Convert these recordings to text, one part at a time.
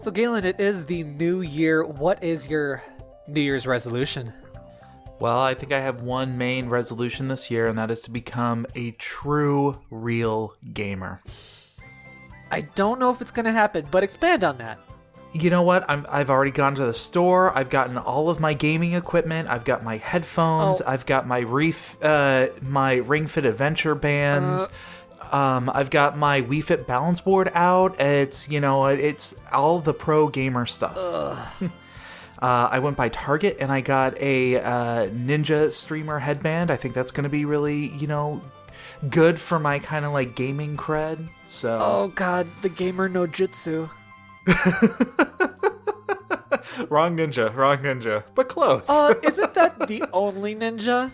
So Galen, it is the new year. What is your New Year's resolution? Well, I think I have one main resolution this year, and that is to become a true, real gamer. I don't know if it's going to happen, but expand on that. You know what? I've already gone to the store. I've gotten all of my gaming equipment. I've got my headphones. I've got my my Ring Fit Adventure bands. I've got my Wii Fit balance board out. It's all the pro gamer stuff. I went by Target and I got a Ninja streamer headband. I think that's going to be really, good for my kind of like gaming cred. So. Oh God, the gamer no jutsu. Wrong ninja, but close. Isn't that the only ninja?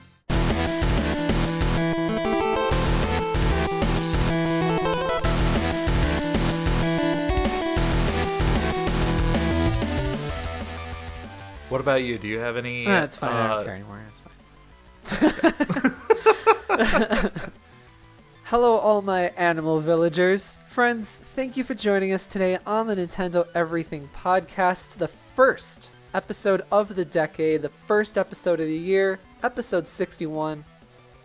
What about you? Do you have any? That's fine. I don't care anymore. It's fine. Hello, all my animal villagers. Friends, thank you for joining us today on the Nintendo Everything podcast, the first episode of the decade, the first episode of the year, episode 61.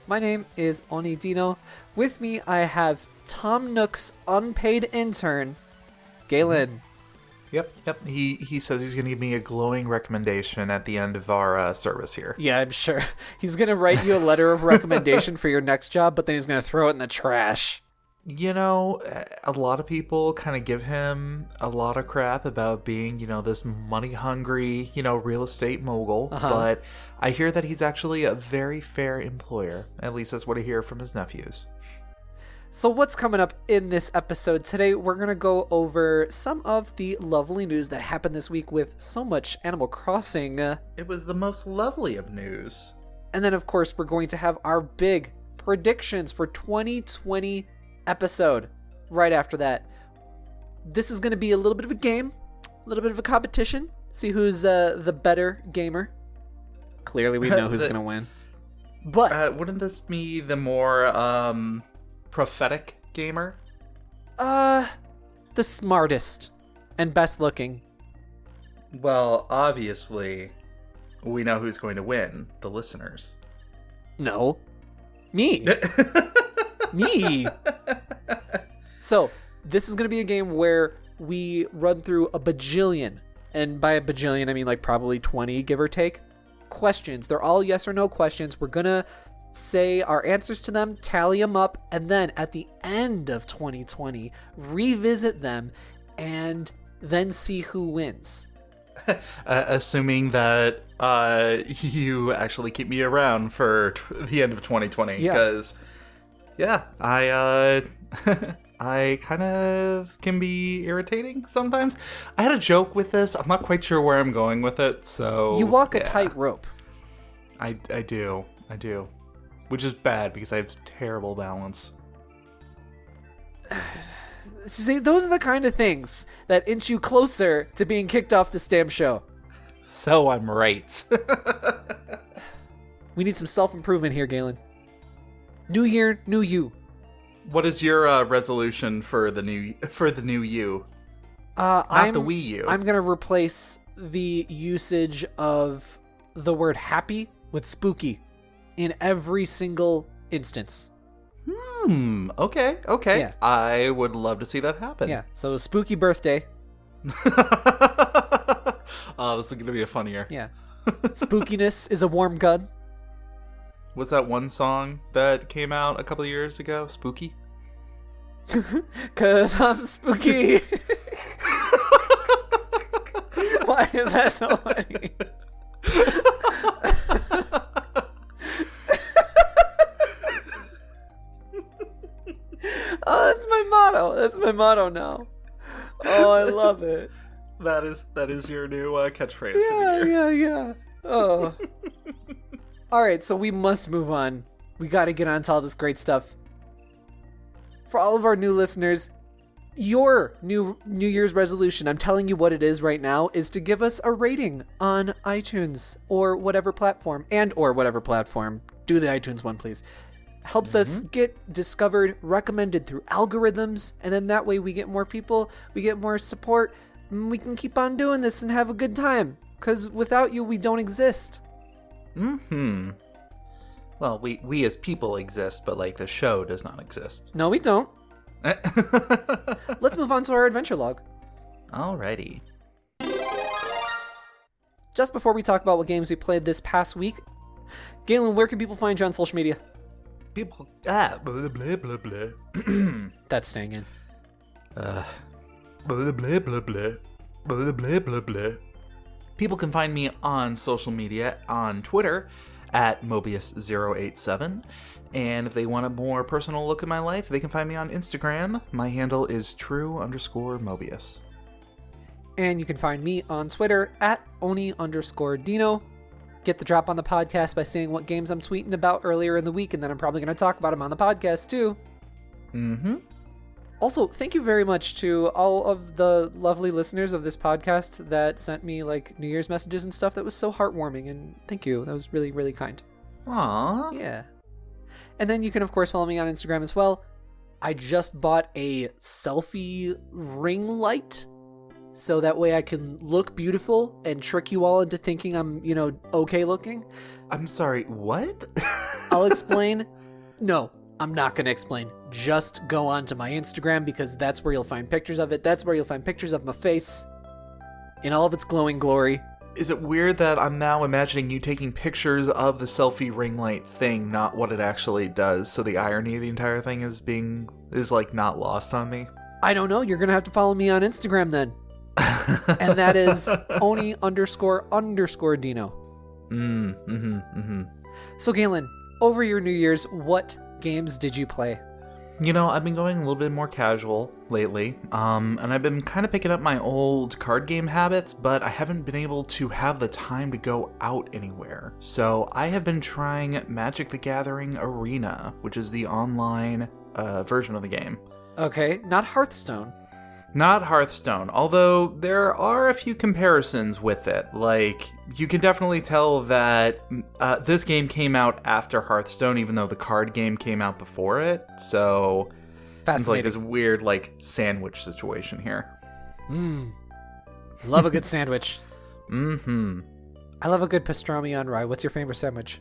My name is Oni Dino. With me, I have Tom Nook's unpaid intern, Galen. Yep. He says he's going to give me a glowing recommendation at the end of our service here. Yeah, I'm sure. He's going to write you a letter of recommendation for your next job, but then he's going to throw it in the trash. A lot of people kind of give him a lot of crap about being, this money-hungry, real estate mogul. Uh-huh. But I hear that he's actually a very fair employer. At least that's what I hear from his nephews. So what's coming up in this episode? Today, we're going to go over some of the lovely news that happened this week with so much Animal Crossing. It was the most lovely of news. And then, of course, we're going to have our big predictions for 2020 episode right after that. This is going to be a little bit of a game, a little bit of a competition. See who's the better gamer. Clearly, we know who's going to win. But wouldn't this be the more... prophetic gamer? The smartest and best looking. Well, obviously, we know who's going to win. The listeners. No. Me. Me. So, this is going to be a game where we run through a bajillion, and by a bajillion, I mean like probably 20, give or take, questions. They're all yes or no questions. We're going to say our answers to them, tally them up, and then at the end of 2020, revisit them and then see who wins. Assuming that you actually keep me around for the end of 2020. Because, I kind of can be irritating sometimes. I had a joke with this. I'm not quite sure where I'm going with it, so... You walk a tightrope. I do. Which is bad because I have terrible balance. See, those are the kind of things that inch you closer to being kicked off this damn show. So I'm right. We need some self-improvement here, Galen. New year, new you. What is your resolution for the new you? Not the Wii U. I'm gonna replace the usage of the word happy with spooky in every single instance. Okay. Yeah. I would love to see that happen. Yeah, so spooky birthday. Oh, this is going to be a fun year. Yeah. Spookiness is a warm gun. What's that one song that came out a couple of years ago? Spooky? 'Cause I'm spooky. Why is that so funny? Oh, that's my motto. That's my motto now. Oh, I love it. That is your new catchphrase for the year. Yeah. Oh. All right, so we must move on. We got to get on to all this great stuff. For all of our new listeners, your New Year's resolution, I'm telling you what it is right now, is to give us a rating on iTunes or whatever platform, Do the iTunes one, please. Helps us get discovered, recommended through algorithms, and then that way we get more people, we get more support, And we can keep on doing this and have a good time. Because without you, we don't exist. Mm-hmm. Well, we as people exist, but, like, the show does not exist. No, we don't. Let's move on to our adventure log. Alrighty. Just before we talk about what games we played this past week, Galen, where can people find you on social media? People, blah, blah, blah, blah. That's staying in. Blah, blah, blah, blah, blah, blah, blah, blah. People can find me on social media, on Twitter, at Mobius087. And if they want a more personal look at my life, they can find me on Instagram. My handle is true_Mobius. And you can find me on Twitter at Oni_Dino. Get the drop on the podcast by saying what games I'm tweeting about earlier in the week, and then I'm probably going to talk about them on the podcast too. Mm-hmm. Also, thank you very much to all of the lovely listeners of this podcast that sent me like New Year's messages and stuff. That was so heartwarming, and thank you. That was really, really kind. Aww. Yeah. And then you can, of course, follow me on Instagram as well. I just bought a selfie ring light, so that way I can look beautiful and trick you all into thinking I'm, okay looking. I'm sorry, what? I'll explain. No, I'm not going to explain. Just go on to my Instagram, because that's where you'll find pictures of it. That's where you'll find pictures of my face in all of its glowing glory. Is it weird that I'm now imagining you taking pictures of the selfie ring light thing, not what it actually does, so the irony of the entire thing is like not lost on me? I don't know. You're going to have to follow me on Instagram then. And that is Oni__Dino. So Galen, over your New Year's, what games did you play? I've been going a little bit more casual lately, and I've been kind of picking up my old card game habits, but I haven't been able to have the time to go out anywhere. So I have been trying Magic the Gathering Arena, which is the online version of the game. Okay, not Hearthstone. Not Hearthstone, although there are a few comparisons with it. Like, you can definitely tell that this game came out after Hearthstone, even though the card game came out before it. So, it's like this weird, sandwich situation here. Love a good sandwich. Mm-hmm. I love a good pastrami on rye. What's your favorite sandwich?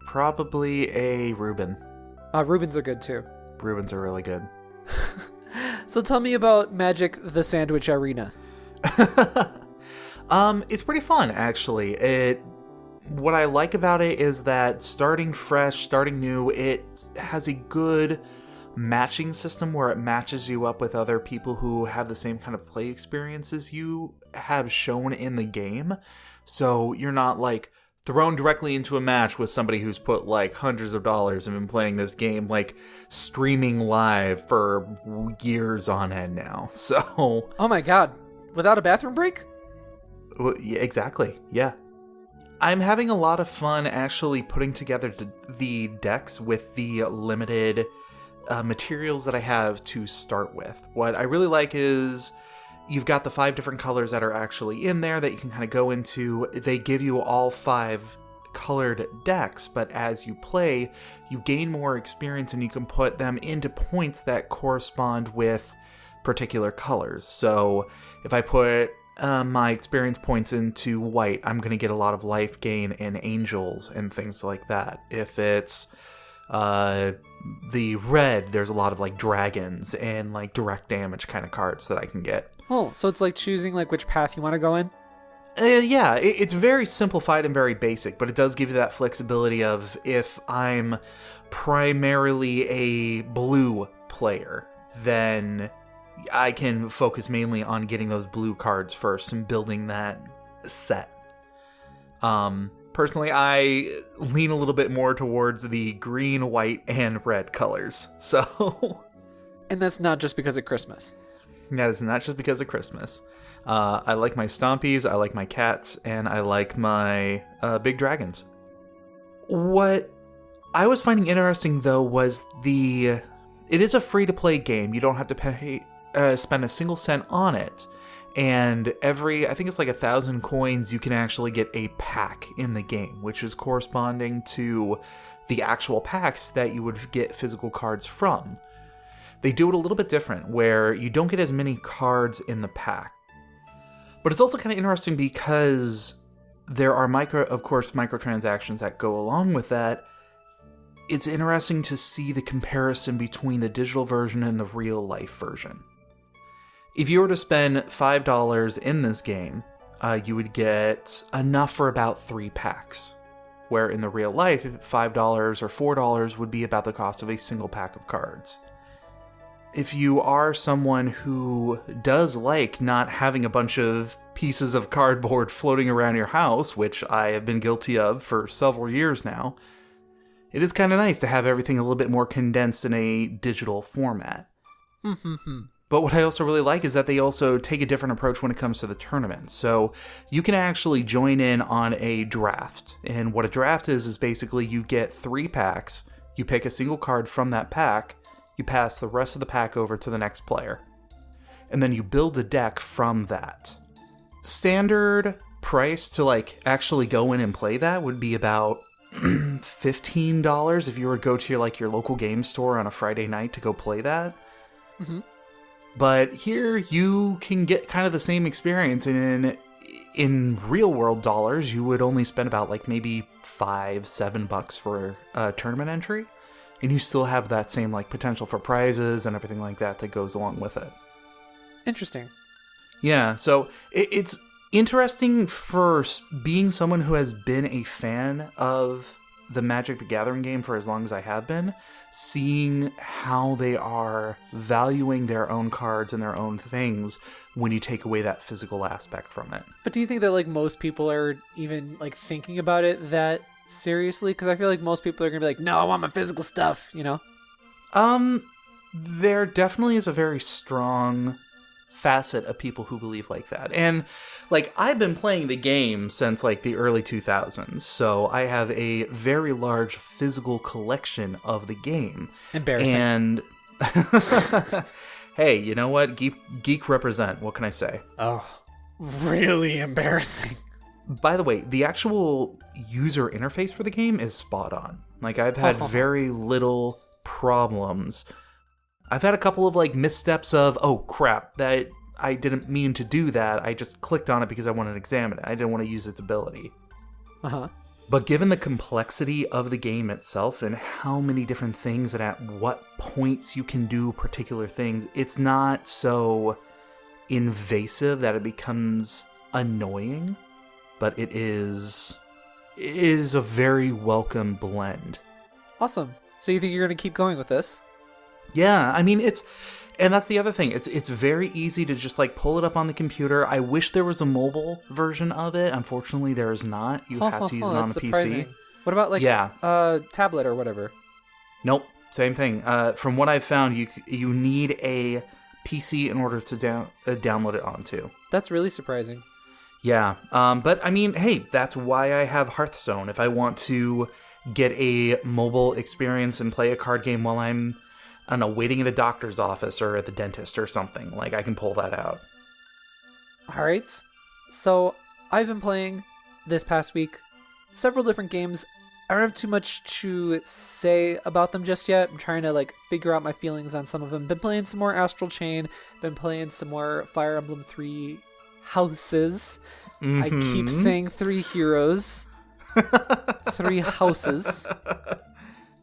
Probably a Reuben. Reubens are good, too. Reubens are really good. So tell me about Magic the Sandwich Arena. It's pretty fun, actually. What I like about it is that starting fresh, starting new, it has a good matching system where it matches you up with other people who have the same kind of play experiences you have shown in the game. So you're not thrown directly into a match with somebody who's put hundreds of dollars and been playing this game streaming live for years on end now. So, oh my god, without a bathroom break? Well, yeah, exactly. Yeah. I'm having a lot of fun actually putting together the decks with the limited materials that I have to start with. What I really like is you've got the 5 different colors that are actually in there that you can kind of go into. They give you all 5 colored decks, but as you play, you gain more experience and you can put them into points that correspond with particular colors. So if I put my experience points into white, I'm going to get a lot of life gain and angels and things like that. If it's the red, there's a lot of dragons and direct damage kind of cards that I can get. Oh, so it's choosing which path you want to go in? Yeah, it's very simplified and very basic, but it does give you that flexibility of if I'm primarily a blue player, then I can focus mainly on getting those blue cards first and building that set. Personally, I lean a little bit more towards the green, white, and red colors, so... And that's not just because of Christmas. That is not just because of Christmas. I like my Stompies, I like my cats, and I like my big dragons. What I was finding interesting, though, was it is a free-to-play game. You don't have to spend a single cent on it. And I think it's 1,000 coins, you can actually get a pack in the game, which is corresponding to the actual packs that you would get physical cards from. they do it a little bit different, where you don't get as many cards in the pack. But it's also kind of interesting because there are microtransactions that go along with that. It's interesting to see the comparison between the digital version and the real life version. If you were to spend $5 in this game, you would get enough for about 3 packs. Where in the real life, $5 or $4 would be about the cost of a single pack of cards. If you are someone who does like not having a bunch of pieces of cardboard floating around your house, which I have been guilty of for several years now, it is kind of nice to have everything a little bit more condensed in a digital format. But what I also really like is that they also take a different approach when it comes to the tournament. So you can actually join in on a draft. And what a draft is basically you get 3 packs, you pick a single card from that pack, you pass the rest of the pack over to the next player. And then you build a deck from that. Standard price to actually go in and play that would be about $15 if you were to go to your local game store on a Friday night to go play that. Mm-hmm. But here you can get kind of the same experience, and in real world dollars, you would only spend about maybe $5-7 for a tournament entry, and you still have that same potential for prizes and everything like that goes along with it. Interesting. Yeah, so it's interesting for being someone who has been a fan of the Magic the Gathering game for as long as I have been, seeing how they are valuing their own cards and their own things when you take away that physical aspect from it. But do you think that most people are even thinking about it that seriously? Because I feel like most people are gonna be like, no, I want my physical stuff, you know? There definitely is a very strong facet of people who believe like that. And I've been playing the game since the early 2000s, so I have a very large physical collection of the game. Embarrassing. And hey, you know what? Geek represent. What can I say? Oh, really embarrassing. By the way, the actual user interface for the game is spot on. I've had very little problems. I've had a couple of missteps of, oh crap, that I didn't mean to do that. I just clicked on it because I wanted to examine it. I didn't want to use its ability. Uh-huh. But given the complexity of the game itself and how many different things and at what points you can do particular things, it's not so invasive that it becomes annoying, but it is a very welcome blend. Awesome. So you think you're going to keep going with this? Yeah, I mean, and that's the other thing. It's very easy to just pull it up on the computer. I wish there was a mobile version of it. Unfortunately, there is not. You have to use it on the surprising. PC. What about tablet or whatever? Nope, same thing. From what I've found, you need a PC in order to download it onto. That's really surprising. Yeah, but I mean, hey, that's why I have Hearthstone. If I want to get a mobile experience and play a card game while I'm, I don't know, waiting in a doctor's office or at the dentist or something, I can pull that out. All right. So I've been playing this past week several different games. I don't have too much to say about them just yet. I'm trying to figure out my feelings on some of them. Been playing some more Astral Chain. Been playing some more Fire Emblem 3 Houses. Mm-hmm. I keep saying 3 heroes. 3 houses.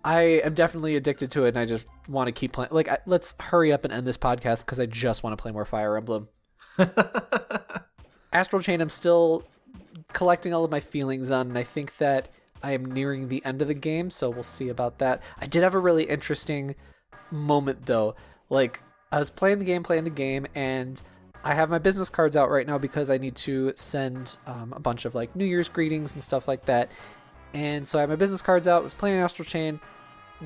I am definitely addicted to it, and I just want to keep playing. Let's hurry up and end this podcast because I just want to play more Fire Emblem. Astral Chain, I'm still collecting all of my feelings on, and I think that I am nearing the end of the game, so we'll see about that. I did have a really interesting moment, though. I was playing the game, and I have my business cards out right now because I need to send a bunch of New Year's greetings and stuff like that. And so I had my business cards out, was playing Astral Chain,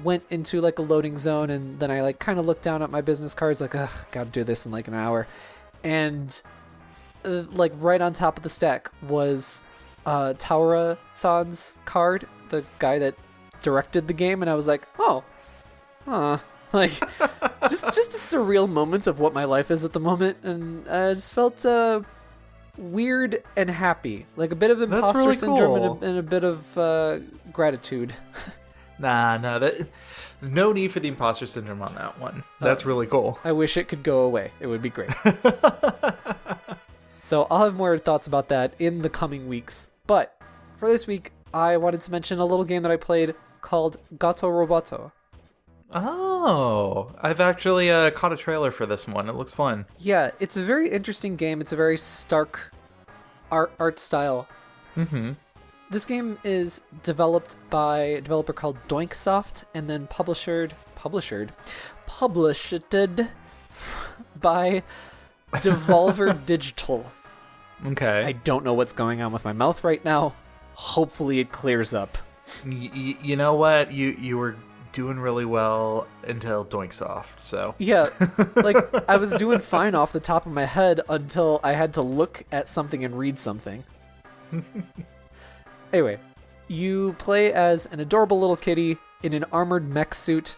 went into a loading zone, and then I kind of looked down at my business cards ugh, gotta do this in an hour. And right on top of the stack was Taura-san's card, the guy that directed the game, and I was like, oh, huh. just a surreal moment of what my life is at the moment, and I just felt weird and happy, a bit of imposter syndrome and a bit of gratitude. No need for the imposter syndrome on that one. That's really cool. I wish it could go away. It would be great. So I'll have more thoughts about that in the coming weeks. But for this week, I wanted to mention a little game that I played called Gato Roboto. Oh, I've actually caught a trailer for this one. It looks fun. Yeah, it's a very interesting game. It's a very stark art style. Mm-hmm. This game is developed by a developer called Gamestop and then published by Devolver Digital. Okay. I don't know what's going on with my mouth right now. Hopefully it clears up. You know what? You were doing really well until Doinksoft, so... Yeah, like, I was doing fine off the top of my head until I had to look at something and read something. Anyway, you play as an adorable little kitty in an armored mech suit,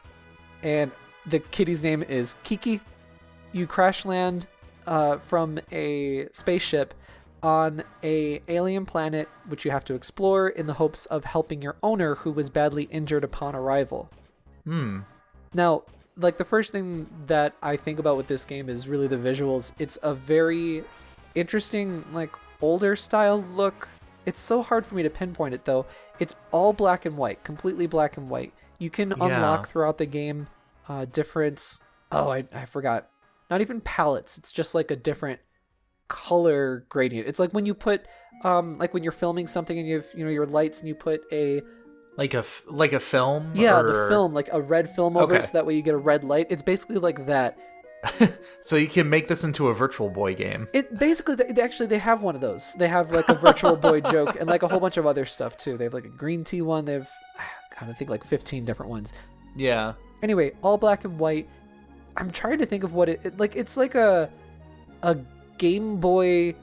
and the kitty's name is Kiki. You crash land from a spaceship on a alien planet, which you have to explore in the hopes of helping your owner, who was badly injured upon arrival. Now, like, the first thing that I think about with this game is really the visuals. It's a very interesting, like, older style look. It's so hard for me to pinpoint it, though. It's all black and white, completely black and white. You can unlock throughout the game different... Oh, I forgot. Not even palettes. It's just like a different color gradient. It's like when you put, like when you're filming something and you have, your lights and you put a... Like a film? Yeah, or... the film, like a red film over it, so that way you get a red light. It's basically like that. So you can make this into a Virtual Boy game. It basically, they have one of those. They have like a Virtual Boy joke and like a whole bunch of other stuff too. They have like a green tea one. They have, God, I think like 15 different ones. Yeah. Anyway, all black and white. I'm trying to think of what it's like a Game Boy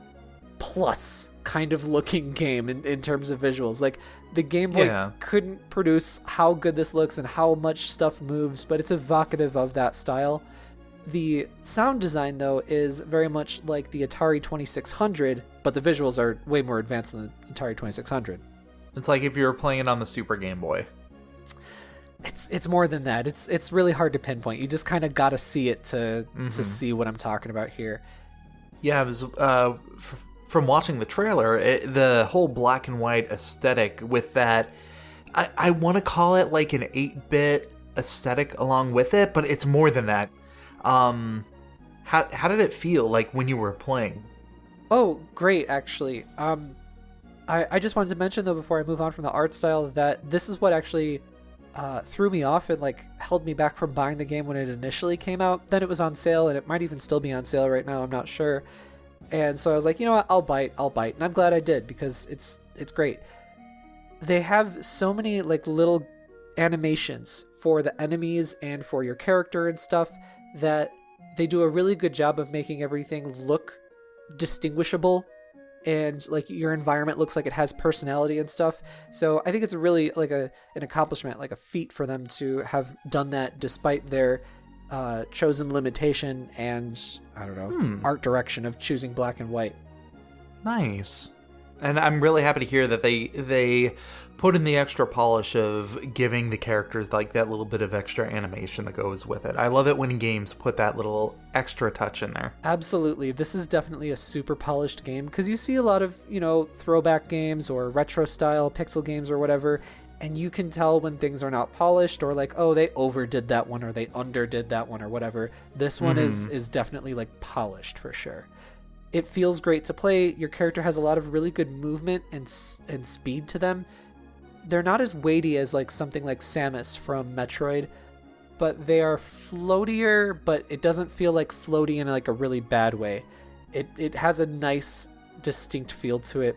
Plus kind of looking game in terms of visuals. Like, the Game Boy couldn't produce how good this looks and how much stuff moves, but it's evocative of that style. The sound design, though, is very much like the Atari 2600, but the visuals are way more advanced than the Atari 2600. It's like if you were playing it on the Super Game Boy. It's more than that. It's really hard to pinpoint. You just kind of got to see it to see what I'm talking about here. Yeah, it was from watching the trailer, the whole black and white aesthetic with that. I want to call it like an 8-bit aesthetic along with it, but it's more than that. How did it feel like when you were playing? Oh, great, actually. I just wanted to mention, though, before I move on from the art style, that this is what actually threw me off and like held me back from buying the game when it initially came out. Then it was on sale, and it might even still be on sale right now, I'm not sure. And so I was like, you know what, I'll bite. And I'm glad I did, because it's great. They have so many like little animations for the enemies and for your character and stuff that they do a really good job of making everything look distinguishable, and like your environment looks like it has personality and stuff. So I think it's really like an accomplishment, like a feat for them to have done that despite their chosen limitation and, I don't know, art direction of choosing black and white. Nice. And I'm really happy to hear that they put in the extra polish of giving the characters like that little bit of extra animation that goes with it. I love it when games put that little extra touch in there. Absolutely. This is definitely a super polished game, because you see a lot of, throwback games or retro style pixel games or whatever, and you can tell when things are not polished, or like, oh, they overdid that one or they underdid that one or whatever. This one is definitely like polished for sure. It feels great to play. Your character has a lot of really good movement and speed to them. They're not as weighty as like something like Samus from Metroid, but they are floatier, but it doesn't feel like floaty in like a really bad way. It has a nice, distinct feel to it.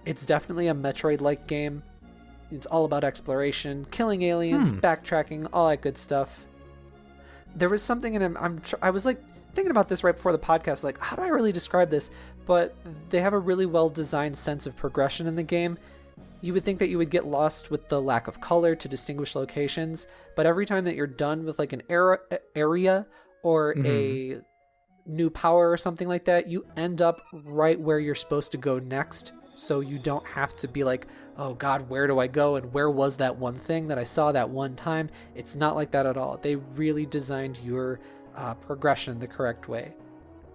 It's definitely a Metroid-like game. It's all about exploration, killing aliens, backtracking, all that good stuff. There was something in it. I was like thinking about this right before the podcast, like, how do I really describe this? But they have a really well-designed sense of progression in the game. You would think that you would get lost with the lack of color to distinguish locations, but every time that you're done with like an area or a new power or something like that, you end up right where you're supposed to go next. So you don't have to be like, oh God, where do I go? And where was that one thing that I saw that one time? It's not like that at all. They really designed your progression the correct way.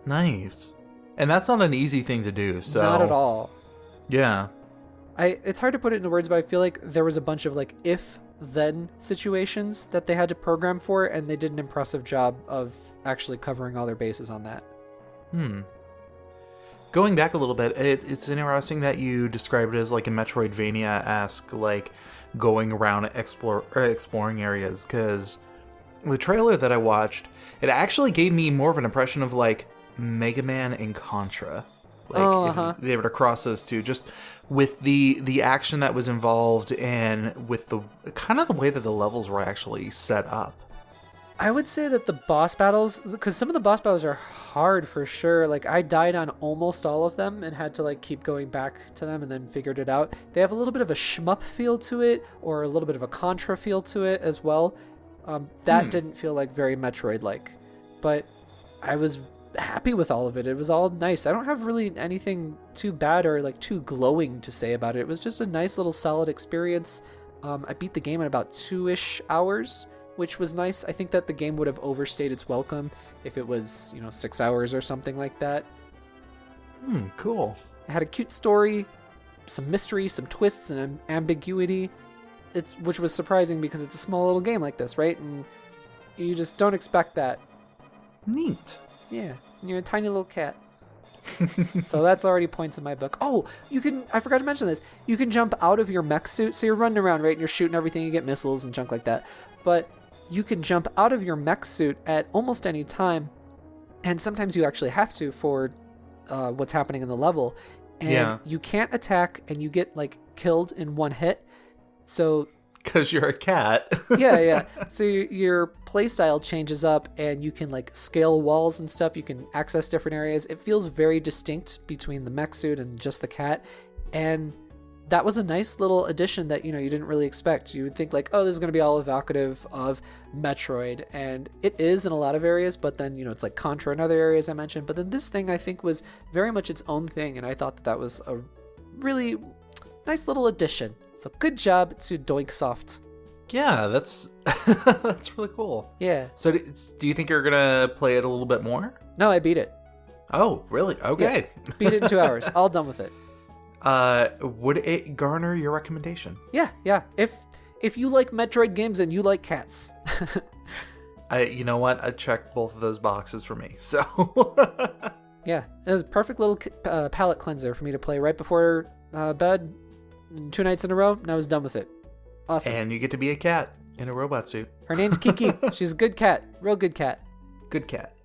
Nice. And that's not an easy thing to do, so... Not at all. Yeah. It's hard to put it into words, but I feel like there was a bunch of like if-then situations that they had to program for, and they did an impressive job of actually covering all their bases on that. Going back a little bit, it's interesting that you describe it as like a Metroidvania-esque, like going around exploring areas, because the trailer that I watched, it actually gave me more of an impression of like Mega Man and Contra. Like if they were to cross those two, just with the action that was involved and with the kind of the way that the levels were actually set up. I would say that the boss battles, because some of the boss battles are hard for sure. Like I died on almost all of them and had to like keep going back to them and then figured it out. They have a little bit of a shmup feel to it, or a little bit of a Contra feel to it as well. That didn't feel like very Metroid-like, but I was happy with all of it. It was all nice. I don't have really anything too bad or like too glowing to say about it. It was just a nice little solid experience. I beat the game in about 2-ish hours, which was nice. I think that the game would have overstayed its welcome if it was, 6 hours or something like that. Cool. It had a cute story, some mystery, some twists and ambiguity. Which was surprising because it's a small little game like this, right? And you just don't expect that. Neat. Yeah, and you're a tiny little cat. So that's already points in my book. Oh, I forgot to mention this. You can jump out of your mech suit. So you're running around, right? And you're shooting everything. You get missiles and junk like that. But you can jump out of your mech suit at almost any time. And sometimes you actually have to for what's happening in the level. And you can't attack and you get like killed in one hit. So... Because you're a cat. yeah. So your playstyle changes up and you can like scale walls and stuff. You can access different areas. It feels very distinct between the mech suit and just the cat. And that was a nice little addition that, you didn't really expect. You would think like, oh, this is going to be all evocative of Metroid. And it is in a lot of areas, but then, it's like Contra in other areas I mentioned. But then this thing I think was very much its own thing. And I thought that was a really nice little addition. So good job to Doinksoft. Yeah, that's really cool. Yeah. So do you think you're going to play it a little bit more? No, I beat it. Oh, really? Okay. Yeah. Beat it in 2 hours. All done with it. Would it garner your recommendation? Yeah. If you like Metroid games and you like cats. You know what? I checked both of those boxes for me. So. Yeah. It was a perfect little palate cleanser for me to play right before bed. 2 nights in a row, and I was done with it. Awesome. And you get to be a cat in a robot suit. Her name's Kiki. She's a good cat. Real good cat. Good cat.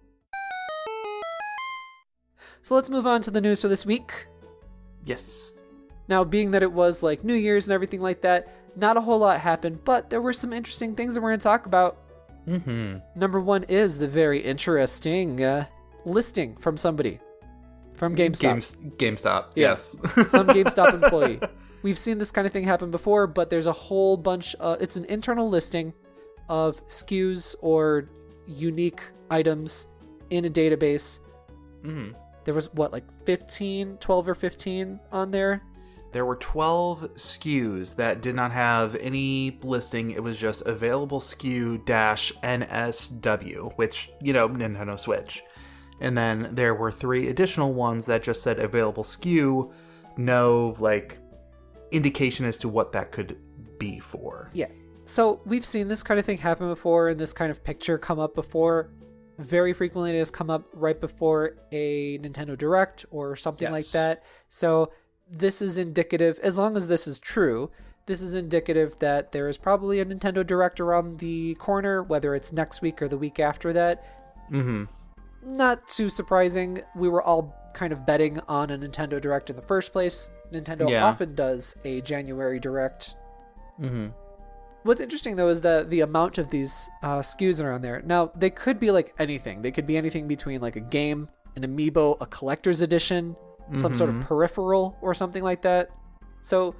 So let's move on to the news for this week. Yes. Now, being that it was like New Year's and everything like that, not a whole lot happened, but there were some interesting things that we're going to talk about. Number one is the very interesting listing from somebody. From GameStop. GameStop, yes. Some GameStop employee. We've seen this kind of thing happen before, but there's a whole bunch. It's an internal listing of SKUs or unique items in a database. There was, 12 or 15 on there? There were 12 SKUs that did not have any listing. It was just available SKU-NSW, which, Nintendo Switch. And then there were 3 additional ones that just said available SKU, no, indication as to what that could be for. Yeah. So we've seen this kind of thing happen before and this kind of picture come up before. Very frequently it has come up right before a Nintendo Direct or something like that. So this is indicative, as long as this is true, this is indicative that there is probably a Nintendo Direct around the corner, whether it's next week or the week after that. Not too surprising. We were all kind of betting on a Nintendo Direct in the first place. Nintendo often does a January Direct. What's interesting, though, is that the amount of these SKUs are on there. Now, they could be anything. They could be anything between a game, an amiibo, a collector's edition, some sort of peripheral or something like that. So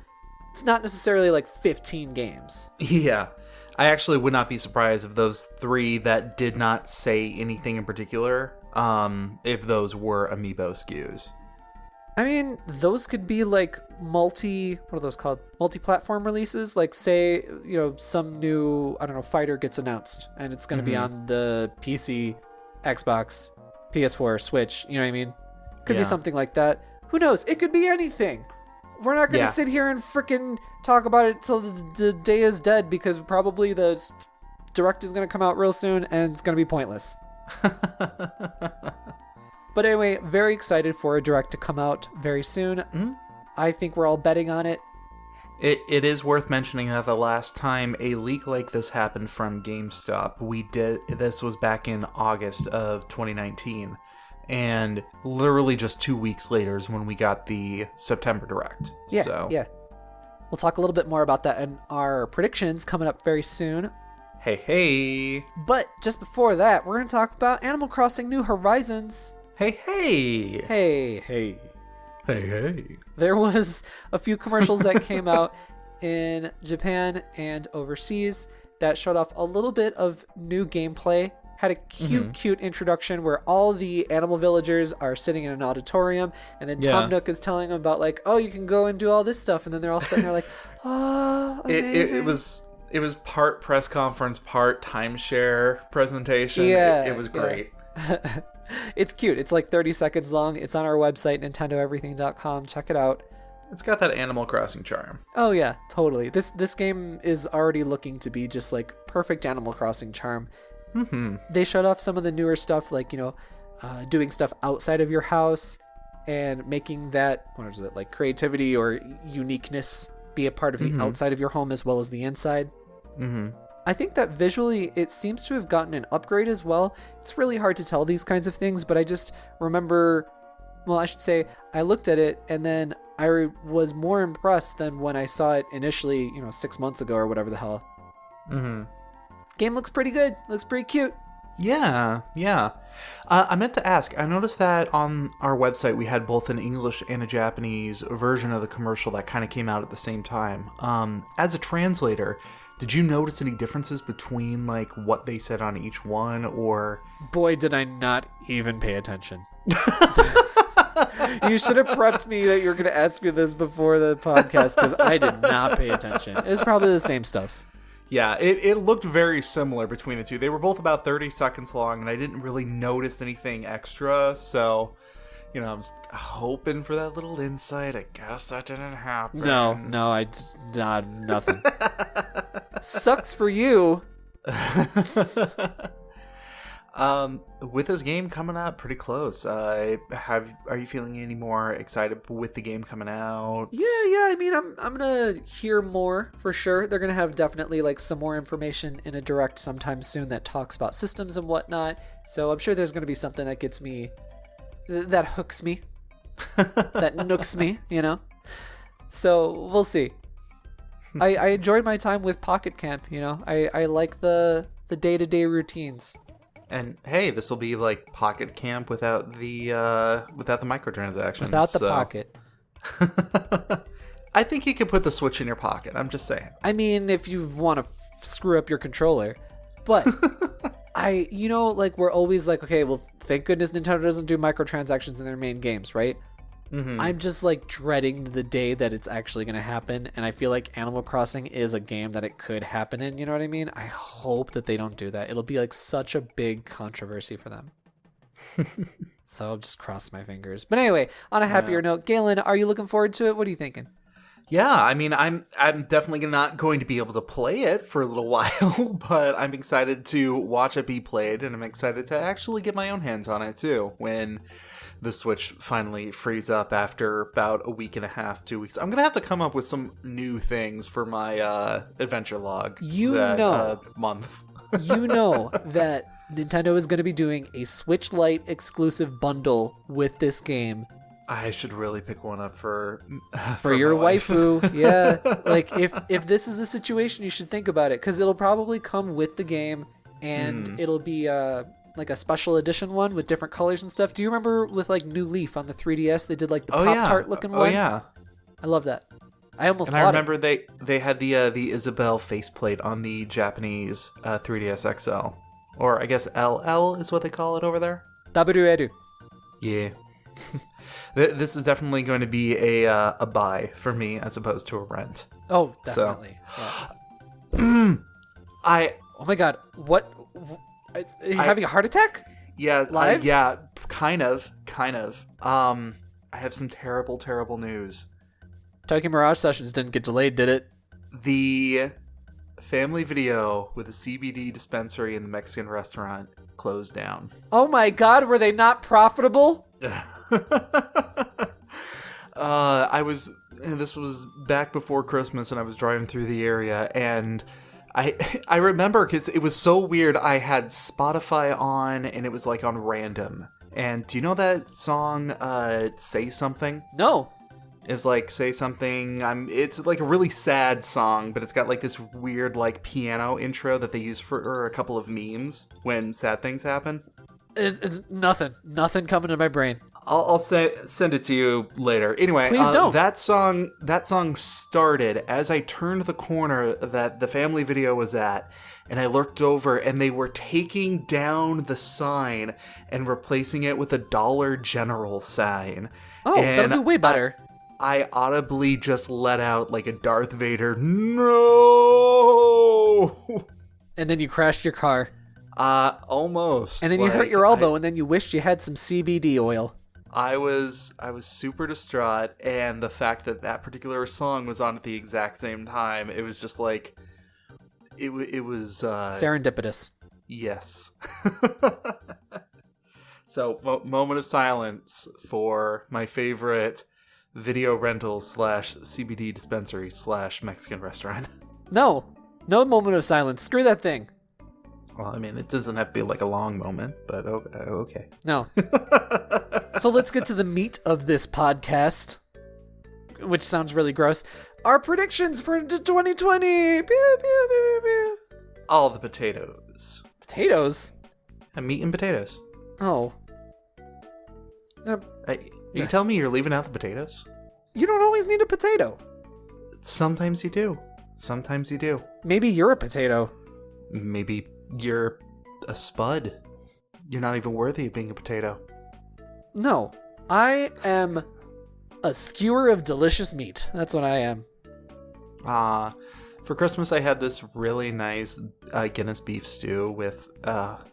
it's not necessarily 15 games. Yeah. I actually would not be surprised if those 3 that did not say anything in particular, if those were amiibo SKUs. I mean, those could be like what are those called? Multi-platform releases. Like say, some new, I don't know, fighter gets announced and it's going to be on the PC, Xbox, PS4, Switch, you know what I mean? Could be something like that. Who knows? It could be anything. We're not going to sit here and freaking talk about it till the day is dead because probably the Direct is going to come out real soon and it's going to be pointless. But anyway, very excited for a Direct to come out very soon. Mm-hmm. I think we're all betting on it. It is worth mentioning that the last time a leak like this happened from GameStop, this was back in August of 2019. And literally just 2 weeks later is when we got the September Direct. Yeah. We'll talk a little bit more about that in our predictions coming up very soon. Hey. But just before that, we're going to talk about Animal Crossing New Horizons. Hey. There was a few commercials that came out in Japan and overseas that showed off a little bit of new gameplay. Had a cute introduction where all the animal villagers are sitting in an auditorium, and then Tom Nook is telling them about like, oh, you can go and do all this stuff, and then they're all sitting there like, oh, amazing. It was part press conference, part timeshare presentation. Yeah, it was great. Yeah. It's cute. It's like 30 seconds long. It's on our website, nintendoeverything.com. Check it out. It's got that Animal Crossing charm. Oh yeah, totally. This game is already looking to be just like perfect Animal Crossing charm. Mm-hmm. They showed off some of the newer stuff, like doing stuff outside of your house and making that like creativity or uniqueness be a part of the outside of your home as well as the inside. Mm-hmm. I think that visually it seems to have gotten an upgrade as well. It's really hard to tell these kinds of things, but I just remember, I should say, I looked at it and then I was more impressed than when I saw it initially, 6 months ago or whatever the hell. Mm-hmm. Game looks pretty good. Looks pretty cute. Yeah. I meant to ask, I noticed that on our website we had both an English and a Japanese version of the commercial that kind of came out at the same time. As a translator, did you notice any differences between like what they said on each one, or? Boy, did I not even pay attention. You should have prepped me that you were going to ask me this before the podcast because I did not pay attention. It was probably the same stuff. Yeah, it looked very similar between the two. They were both about 30 seconds long, and I didn't really notice anything extra, so, I was hoping for that little insight. I guess that didn't happen. No, I did not, nothing. Sucks for you. With this game coming out pretty close, are you feeling any more excited with the game coming out? Yeah. I mean, I'm gonna hear more for sure. They're gonna have definitely like some more information in a Direct sometime soon that talks about systems and whatnot. So I'm sure there's gonna be something that gets me, that hooks me, that nooks me, So we'll see. I enjoyed my time with Pocket Camp. I like the day-to-day routines. And hey, this will be like Pocket Camp without the microtransactions. Without the pocket. I think you could put the Switch in your pocket. I'm just saying. I mean, if you want to screw up your controller, but we're always like, okay, well, thank goodness Nintendo doesn't do microtransactions in their main games, right? Mm-hmm. I'm just like dreading the day that it's actually going to happen, and I feel like Animal Crossing is a game that it could happen in, you know what I mean? I hope that they don't do that. It'll be like such a big controversy for them. So I'll just cross my fingers. But anyway, on a happier note, Galen, are you looking forward to it? What are you thinking? Yeah, I mean, I'm definitely not going to be able to play it for a little while, but I'm excited to watch it be played, and I'm excited to actually get my own hands on it too when the Switch finally frees up after about a week and a half, 2 weeks. I'm going to have to come up with some new things for my adventure log month. You know that Nintendo is going to be doing a Switch Lite exclusive bundle with this game. I should really pick one up for your waifu. Yeah. Like if this is the situation, you should think about it, because it'll probably come with the game, and it'll be like a special edition one with different colors and stuff. Do you remember with like New Leaf on the 3DS, they did like the Pop-Tart looking one? Oh yeah. I love that. I almost bought I remember they had the Isabelle faceplate on the Japanese 3DS XL. Or I guess LL is what they call it over there. WL. Yeah. This is definitely going to be a buy for me as opposed to a rent. Oh, definitely. So. Yeah. Oh my God. What? Are you having a heart attack? Yeah. Live? Yeah. Kind of. I have some terrible news. Tokyo Mirage Sessions didn't get delayed, did it? The family video with a CBD dispensary in the Mexican restaurant closed down. Oh my God, were they not profitable? This was back before Christmas, and I was driving through the area, and I remember because it was so weird. I had Spotify on, and it was like on random. And do you know that song, Say Something? No. It was like, Say Something. It's like a really sad song, but it's got like this weird like piano intro that they use for a couple of memes when sad things happen. It's nothing coming to my brain. I'll send it to you later. Anyway, please don't. That song started as I turned the corner that the family video was at, and I looked over, and they were taking down the sign and replacing it with a Dollar General sign. Oh, that'll be way better. I audibly just let out like a Darth Vader, no! And then you crashed your car. Almost. And then you hurt your elbow, and then you wished you had some CBD oil. I was super distraught, and the fact that particular song was on at the exact same time, it was just like, it was serendipitous. Yes. So, moment of silence for my favorite video rental / CBD dispensary / Mexican restaurant. No moment of silence. Screw that thing. Well, I mean, it doesn't have to be like a long moment, but okay. No. So let's get to the meat of this podcast, which sounds really gross. Our predictions for 2020. Pew, pew, pew, pew, pew. All the potatoes. Potatoes? Meat and potatoes. Oh. You tell me you're leaving out the potatoes? You don't always need a potato. Sometimes you do. Sometimes you do. Maybe you're a potato. Maybe you're a spud. You're not even worthy of being a potato. No. I am a skewer of delicious meat. That's what I am. For Christmas, I had this really nice Guinness beef stew with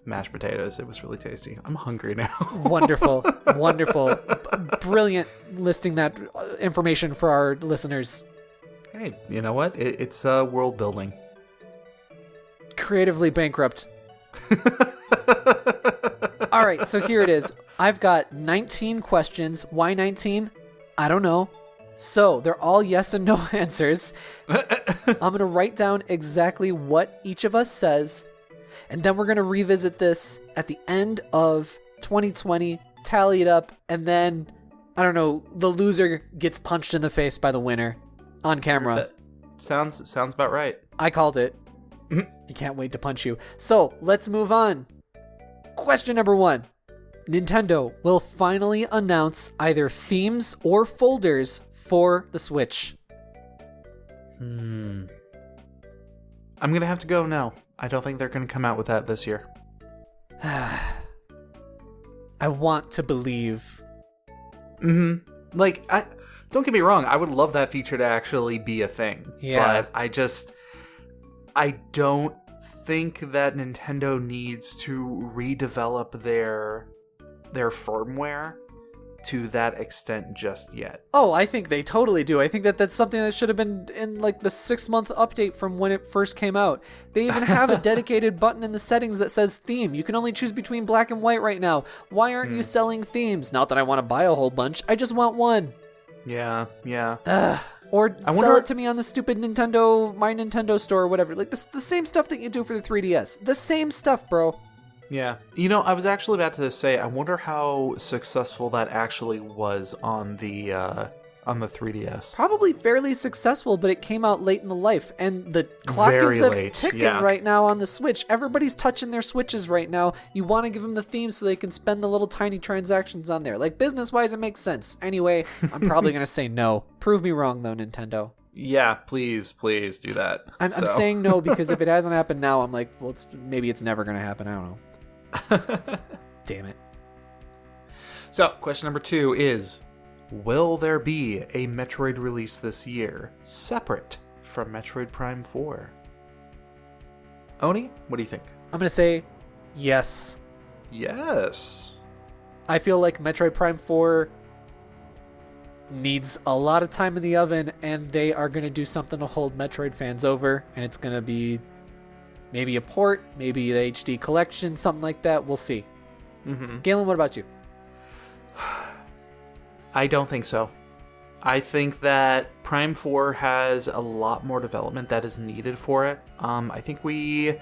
mashed potatoes. It was really tasty. I'm hungry now. Wonderful. Brilliant listing that information for our listeners. Hey, you know what? It's world building. Creatively bankrupt. All right, so here it is. I've got 19 questions. Why 19? I don't know. So they're all yes and no answers. I'm going to write down exactly what each of us says, and then we're going to revisit this at the end of 2020, tally it up, and then, I don't know, the loser gets punched in the face by the winner on camera. That sounds about right. I called it. I can't wait to punch you. So let's move on. Question number 1. Nintendo will finally announce either themes or folders for the Switch. I'm going to have to go no. I don't think they're going to come out with that this year. I want to believe. Like, don't get me wrong. I would love that feature to actually be a thing. Yeah. But I don't think that Nintendo needs to redevelop their firmware to that extent just yet. Oh, I think they totally do. I think that's something that should have been in like the 6-month update from when it first came out. They even have a dedicated button in the settings that says theme. You can only choose between black and white right now. Why aren't you selling themes? Not that I want to buy a whole bunch. I just want one. Yeah. Or sell it to me on the stupid My Nintendo store or whatever. Like the same stuff that you do for the 3DS. The same stuff, bro. Yeah. You know, I was actually about to say, I wonder how successful that actually was on the 3DS. Probably fairly successful, but it came out late in the life, and the clock is ticking right now on the Switch. Everybody's touching their Switches right now. You want to give them the theme so they can spend the little tiny transactions on there. Like, business-wise, it makes sense. Anyway, I'm probably going to say no. Prove me wrong, though, Nintendo. Yeah, please do that. I'm saying no because if it hasn't happened now, I'm like, well, maybe it's never going to happen. I don't know. Damn it. So, question number 2 is, will there be a Metroid release this year, separate from Metroid Prime 4? Oni, what do you think? I'm going to say yes. Yes. I feel like Metroid Prime 4 needs a lot of time in the oven, and they are going to do something to hold Metroid fans over, and it's going to be maybe a port, maybe the HD collection, something like that. We'll see. Galen, what about you? I don't think so. I think that Prime 4 has a lot more development that is needed for it. I think we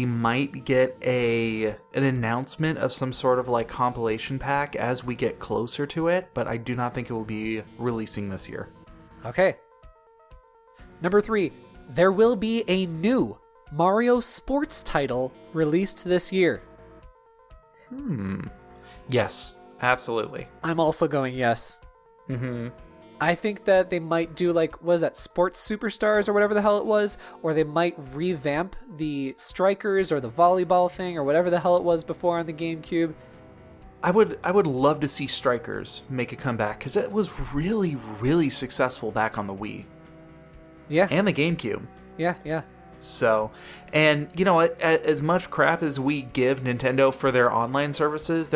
might get an announcement of some sort of like compilation pack as we get closer to it, but I do not think it will be releasing this year. Okay. Number 3, there will be a new Mario sports title released this year. Yes, absolutely. I'm also going yes. I think that they might do like, what is that, Sports Superstars or whatever the hell it was, or they might revamp the Strikers or the volleyball thing or whatever the hell it was before on the GameCube. I would love to see Strikers make a comeback because it was really, really successful back on the Wii. Yeah. And the GameCube. Yeah. So, and you know what, as much crap as we give Nintendo for their online service is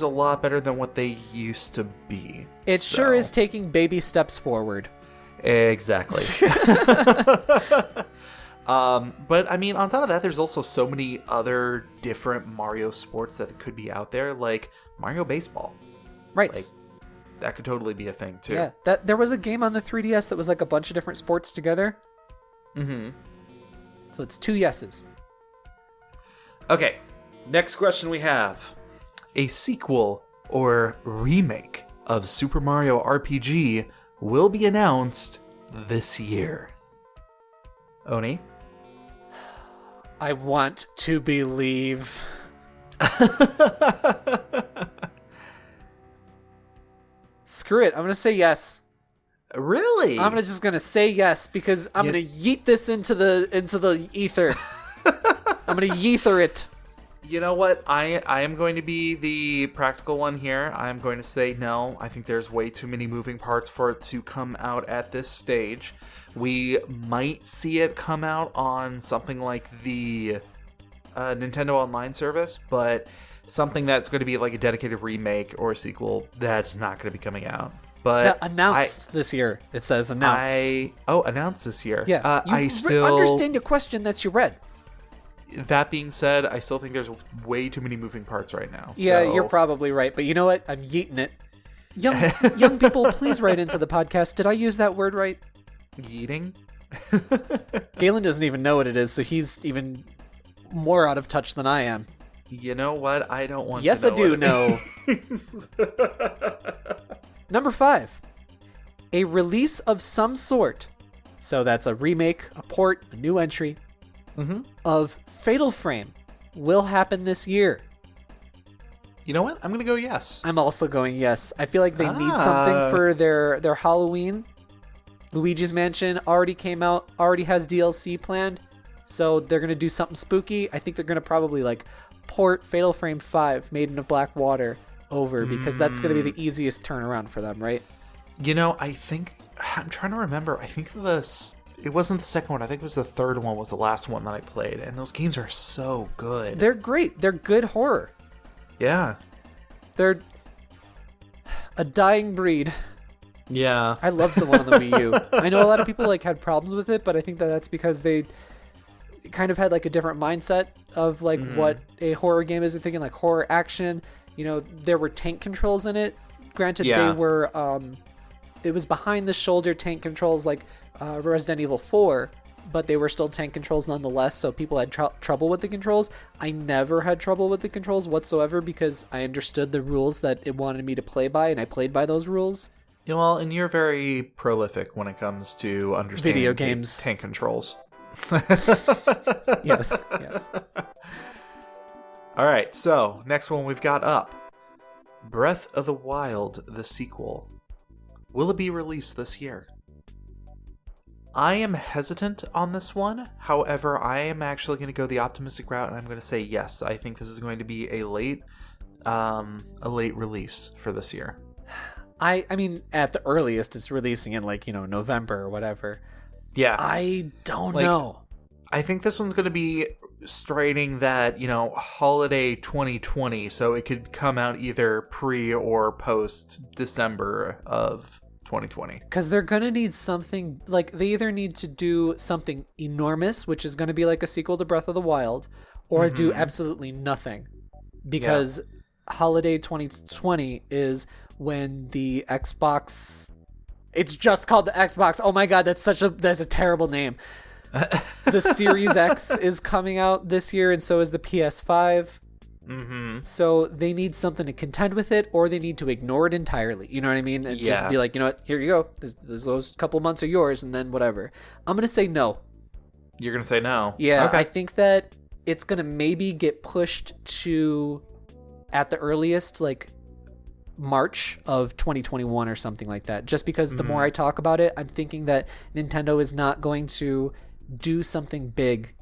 a lot better than what they used to be. It sure is taking baby steps forward. Exactly. But I mean, on top of that, there's also so many other different Mario sports that could be out there, like Mario Baseball. Right. Like, that could totally be a thing too. Yeah, there was a game on the 3DS that was like a bunch of different sports together. So it's 2 yeses. Okay, next question we have. A sequel or remake of Super Mario RPG will be announced this year. Oni? I want to believe. Screw it, I'm going to say yes. Really? I'm just gonna say yes because I'm gonna yeet this into the ether. I'm gonna yeether it. You know what? I am going to be the practical one here. I'm going to say no. I think there's way too many moving parts for it to come out at this stage. We might see it come out on something like the Nintendo Online service, but something that's going to be like a dedicated remake or a sequel, that's not going to be coming out. But announced this year. It says announced. Announced this year. Yeah. I still understand your question that you read. That being said, I still think there's way too many moving parts right now. Yeah, so. You're probably right. But you know what? I'm yeeting it. Young people, please write into the podcast. Did I use that word right? Yeeting? Galen doesn't even know what it is, so he's even more out of touch than I am. You know what? I don't want to know. Yes, I do know. Number 5, a release of some sort. So that's a remake, a port, a new entry of Fatal Frame will happen this year. You know what? I'm going to go yes. I'm also going yes. I feel like they need something for their Halloween. Luigi's Mansion already came out, already has DLC planned. So they're going to do something spooky. I think they're going to probably like port Fatal Frame 5, Maiden of Black Water, over because that's going to be the easiest turnaround for them, right? You know, I'm trying to remember. I think it wasn't the second one. I think it was the third one was the last one that I played. And those games are so good. They're great. They're good horror. Yeah. They're a dying breed. Yeah. I love the one on the Wii U. I know a lot of people had problems with it, but I think that's because they kind of had a different mindset of what a horror game is. They're thinking horror action. You know, there were tank controls in it. Granted, they were, it was behind the shoulder tank controls like Resident Evil 4, but they were still tank controls nonetheless, so people had trouble with the controls. I never had trouble with the controls whatsoever because I understood the rules that it wanted me to play by, and I played by those rules. Yeah, well, and you're very prolific when it comes to understanding video games tank controls. Yes. All right, so next one we've got up. Breath of the Wild, the sequel. Will it be released this year? I am hesitant on this one. However, I am actually going to go the optimistic route, and I'm going to say yes. I think this is going to be a late release for this year. I mean, at the earliest, it's releasing in like, November or whatever. Yeah. I don't know. I think this one's going to be straining that, holiday 2020. So it could come out either pre or post December of 2020. Because they're going to need something, like, they either need to do something enormous, which is going to be like a sequel to Breath of the Wild, or do absolutely nothing. Because holiday 2020 is when the Xbox... It's just called the Xbox. Oh my god, that's a terrible name. The Series X is coming out this year, and so is the PS5. Mm-hmm. So they need something to contend with it, or they need to ignore it entirely. You know what I mean? And just be like, you know what? Here you go. Those couple months are yours, and then whatever. I'm gonna say no. You're gonna say no? Yeah, okay. I think that it's gonna maybe get pushed to, at the earliest, like March of 2021 or something like that. Just because the more I talk about it, I'm thinking that Nintendo is not going to do something big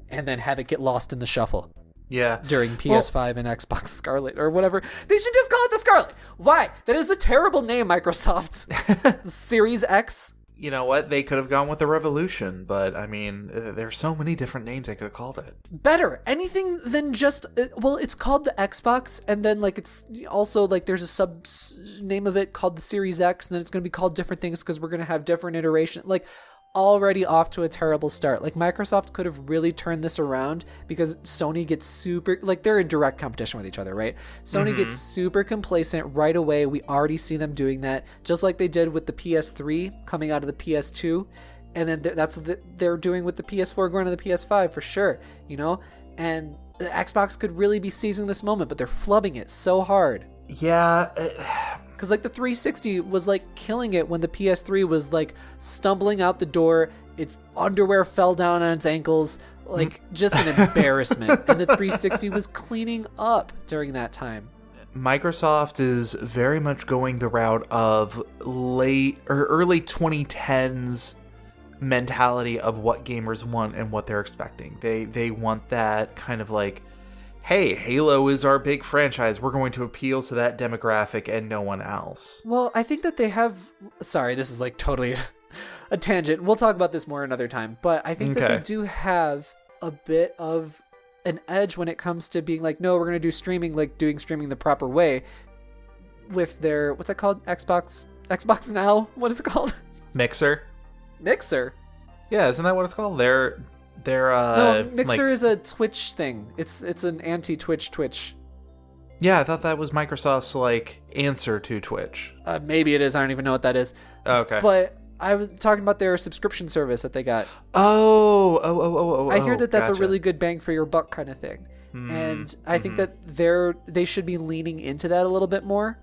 and then have it get lost in the shuffle. Yeah. During PS5 and Xbox Scarlet or whatever. They should just call it the Scarlet. Why? That is the terrible name, Microsoft. Series X. You know what? They could have gone with the Revolution, but I mean, there's so many different names they could have called it. Better. Anything than just, it's called the Xbox, and then like it's also like there's a sub name of it called the Series X, and then it's going to be called different things because we're going to have different iterations. Like, already off to a terrible start. Like, Microsoft could have really turned this around because Sony gets super, like, they're in direct competition with each other, right? Sony gets super complacent right away. We already see them doing that, just like they did with the PS3 coming out of the PS2, and then that's what they're doing with the PS4 going to the PS5 for sure, and the Xbox could really be seizing this moment, but they're flubbing it so hard. Yeah. Because like the 360 was like killing it when the PS3 was like stumbling out the door. Its underwear fell down on its ankles, like just an embarrassment. And the 360 was cleaning up during that time. Microsoft is very much going the route of late or early 2010s mentality of what gamers want and what they're expecting. They want that kind of like, hey, Halo is our big franchise. We're going to appeal to that demographic and no one else. Well, I think that they have... Sorry, this is like totally a tangent. We'll talk about this more another time. But I think that they do have a bit of an edge when it comes to being like, no, we're going to do streaming, like doing streaming the proper way with their... What's that called? Xbox Now? What is it called? Mixer. Yeah, isn't that what it's called? They're no, Mixer is a Twitch thing. It's an anti-Twitch Twitch. Yeah, I thought that was Microsoft's like answer to Twitch. Maybe it is. I don't even know what that is. Okay. But I was talking about their subscription service that they got. Oh. I hear that that's gotcha. a really good bang for your buck kind of thing. And I think that they should be leaning into that a little bit more.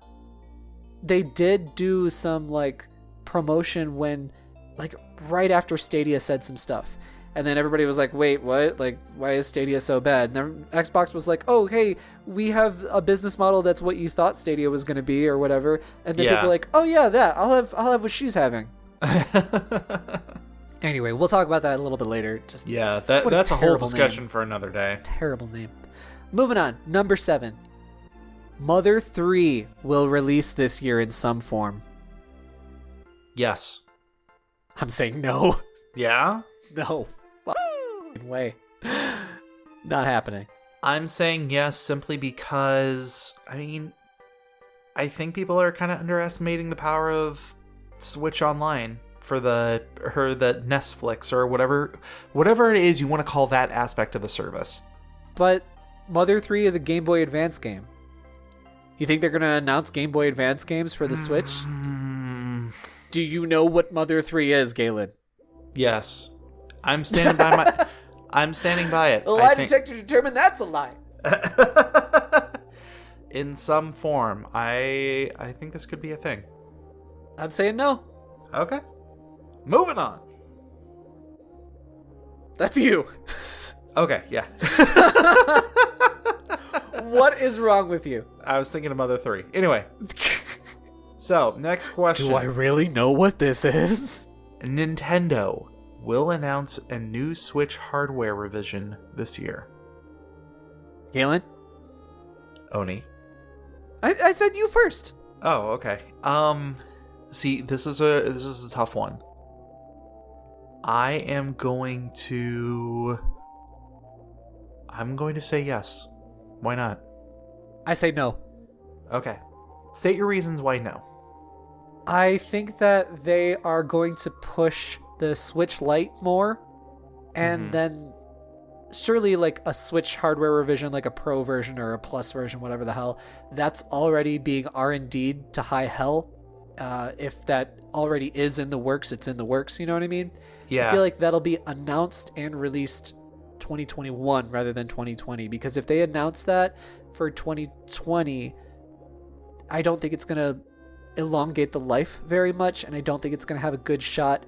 They did do some like promotion when like right after Stadia said some stuff. And then everybody was like, wait, what? Like, why is Stadia so bad? And Xbox was like, oh, hey, we have a business model that's what you thought Stadia was going to be or whatever. And then people were like, oh, yeah, that. I'll have what she's having. Anyway, we'll talk about that a little bit later. That's a whole discussion for another day. Terrible name. Moving on. Number 7. Mother 3 will release this year in some form. Yes. I'm saying no. Yeah? No. Way. Not happening. I'm saying yes simply because, I mean, I think people are kind of underestimating the power of Switch Online for the Netflix or whatever it is you want to call that aspect of the service. But Mother 3 is a Game Boy Advance game. You think they're going to announce Game Boy Advance games for the Switch? Do you know what Mother 3 is, Galen? Yes. I'm standing by it. The lie detector determined that's a lie. In some form. I think this could be a thing. I'm saying no. Okay. Moving on. That's you. Okay, yeah. What is wrong with you? I was thinking of Mother 3. Anyway. So, next question. Do I really know what this is? Nintendo will announce a new Switch hardware revision this year. Galen? Oni? I said you first. Oh, okay. See, this is a tough one. I am going to say yes. Why not? I say no. Okay. State your reasons why no. I think that they are going to push the Switch Lite more, and then surely like a Switch hardware revision, like a Pro version or a Plus version, whatever the hell, that's already being R&D'd to high hell. If that already is in the works, it's in the works, you know what I mean? Yeah. I feel like that'll be announced and released 2021 rather than 2020, because if they announce that for 2020, I don't think it's going to elongate the life very much, and I don't think it's going to have a good shot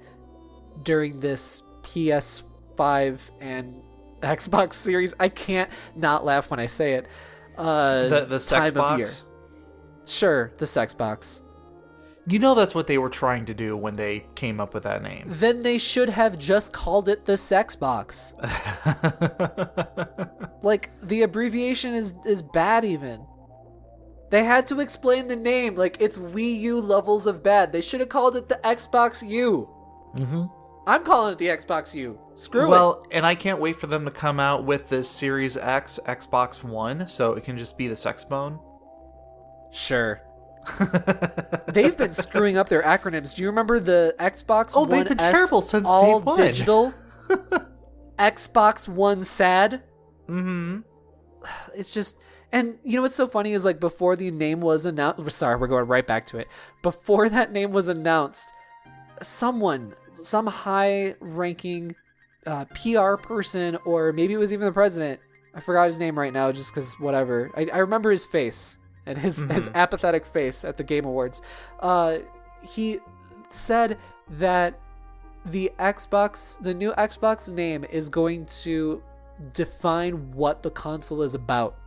during this PS5 and Xbox Series. I can't not laugh when I say it. The sex box? Sure, the sex box. You know that's what they were trying to do when they came up with that name. Then they should have just called it the sex box. Like, the abbreviation is bad even. They had to explain the name, like it's Wii U levels of bad. They should have called it the Xbox U. Mm-hmm. I'm calling it the Xbox U. Screw it. Well, and I can't wait for them to come out with the Series X Xbox One, so it can just be the sex bone. Sure. They've been screwing up their acronyms. Do you remember the Xbox One they've been terrible since all day one. digital? Xbox One sad? Mm-hmm. It's just... And you know what's so funny is, like, before the name was announced... Sorry, we're going right back to it. Before that name was announced, some high-ranking PR person, or maybe it was even the president, I forgot his name right now just because whatever. I remember his face and his apathetic face at the Game Awards. He said that the new Xbox name is going to define what the console is about.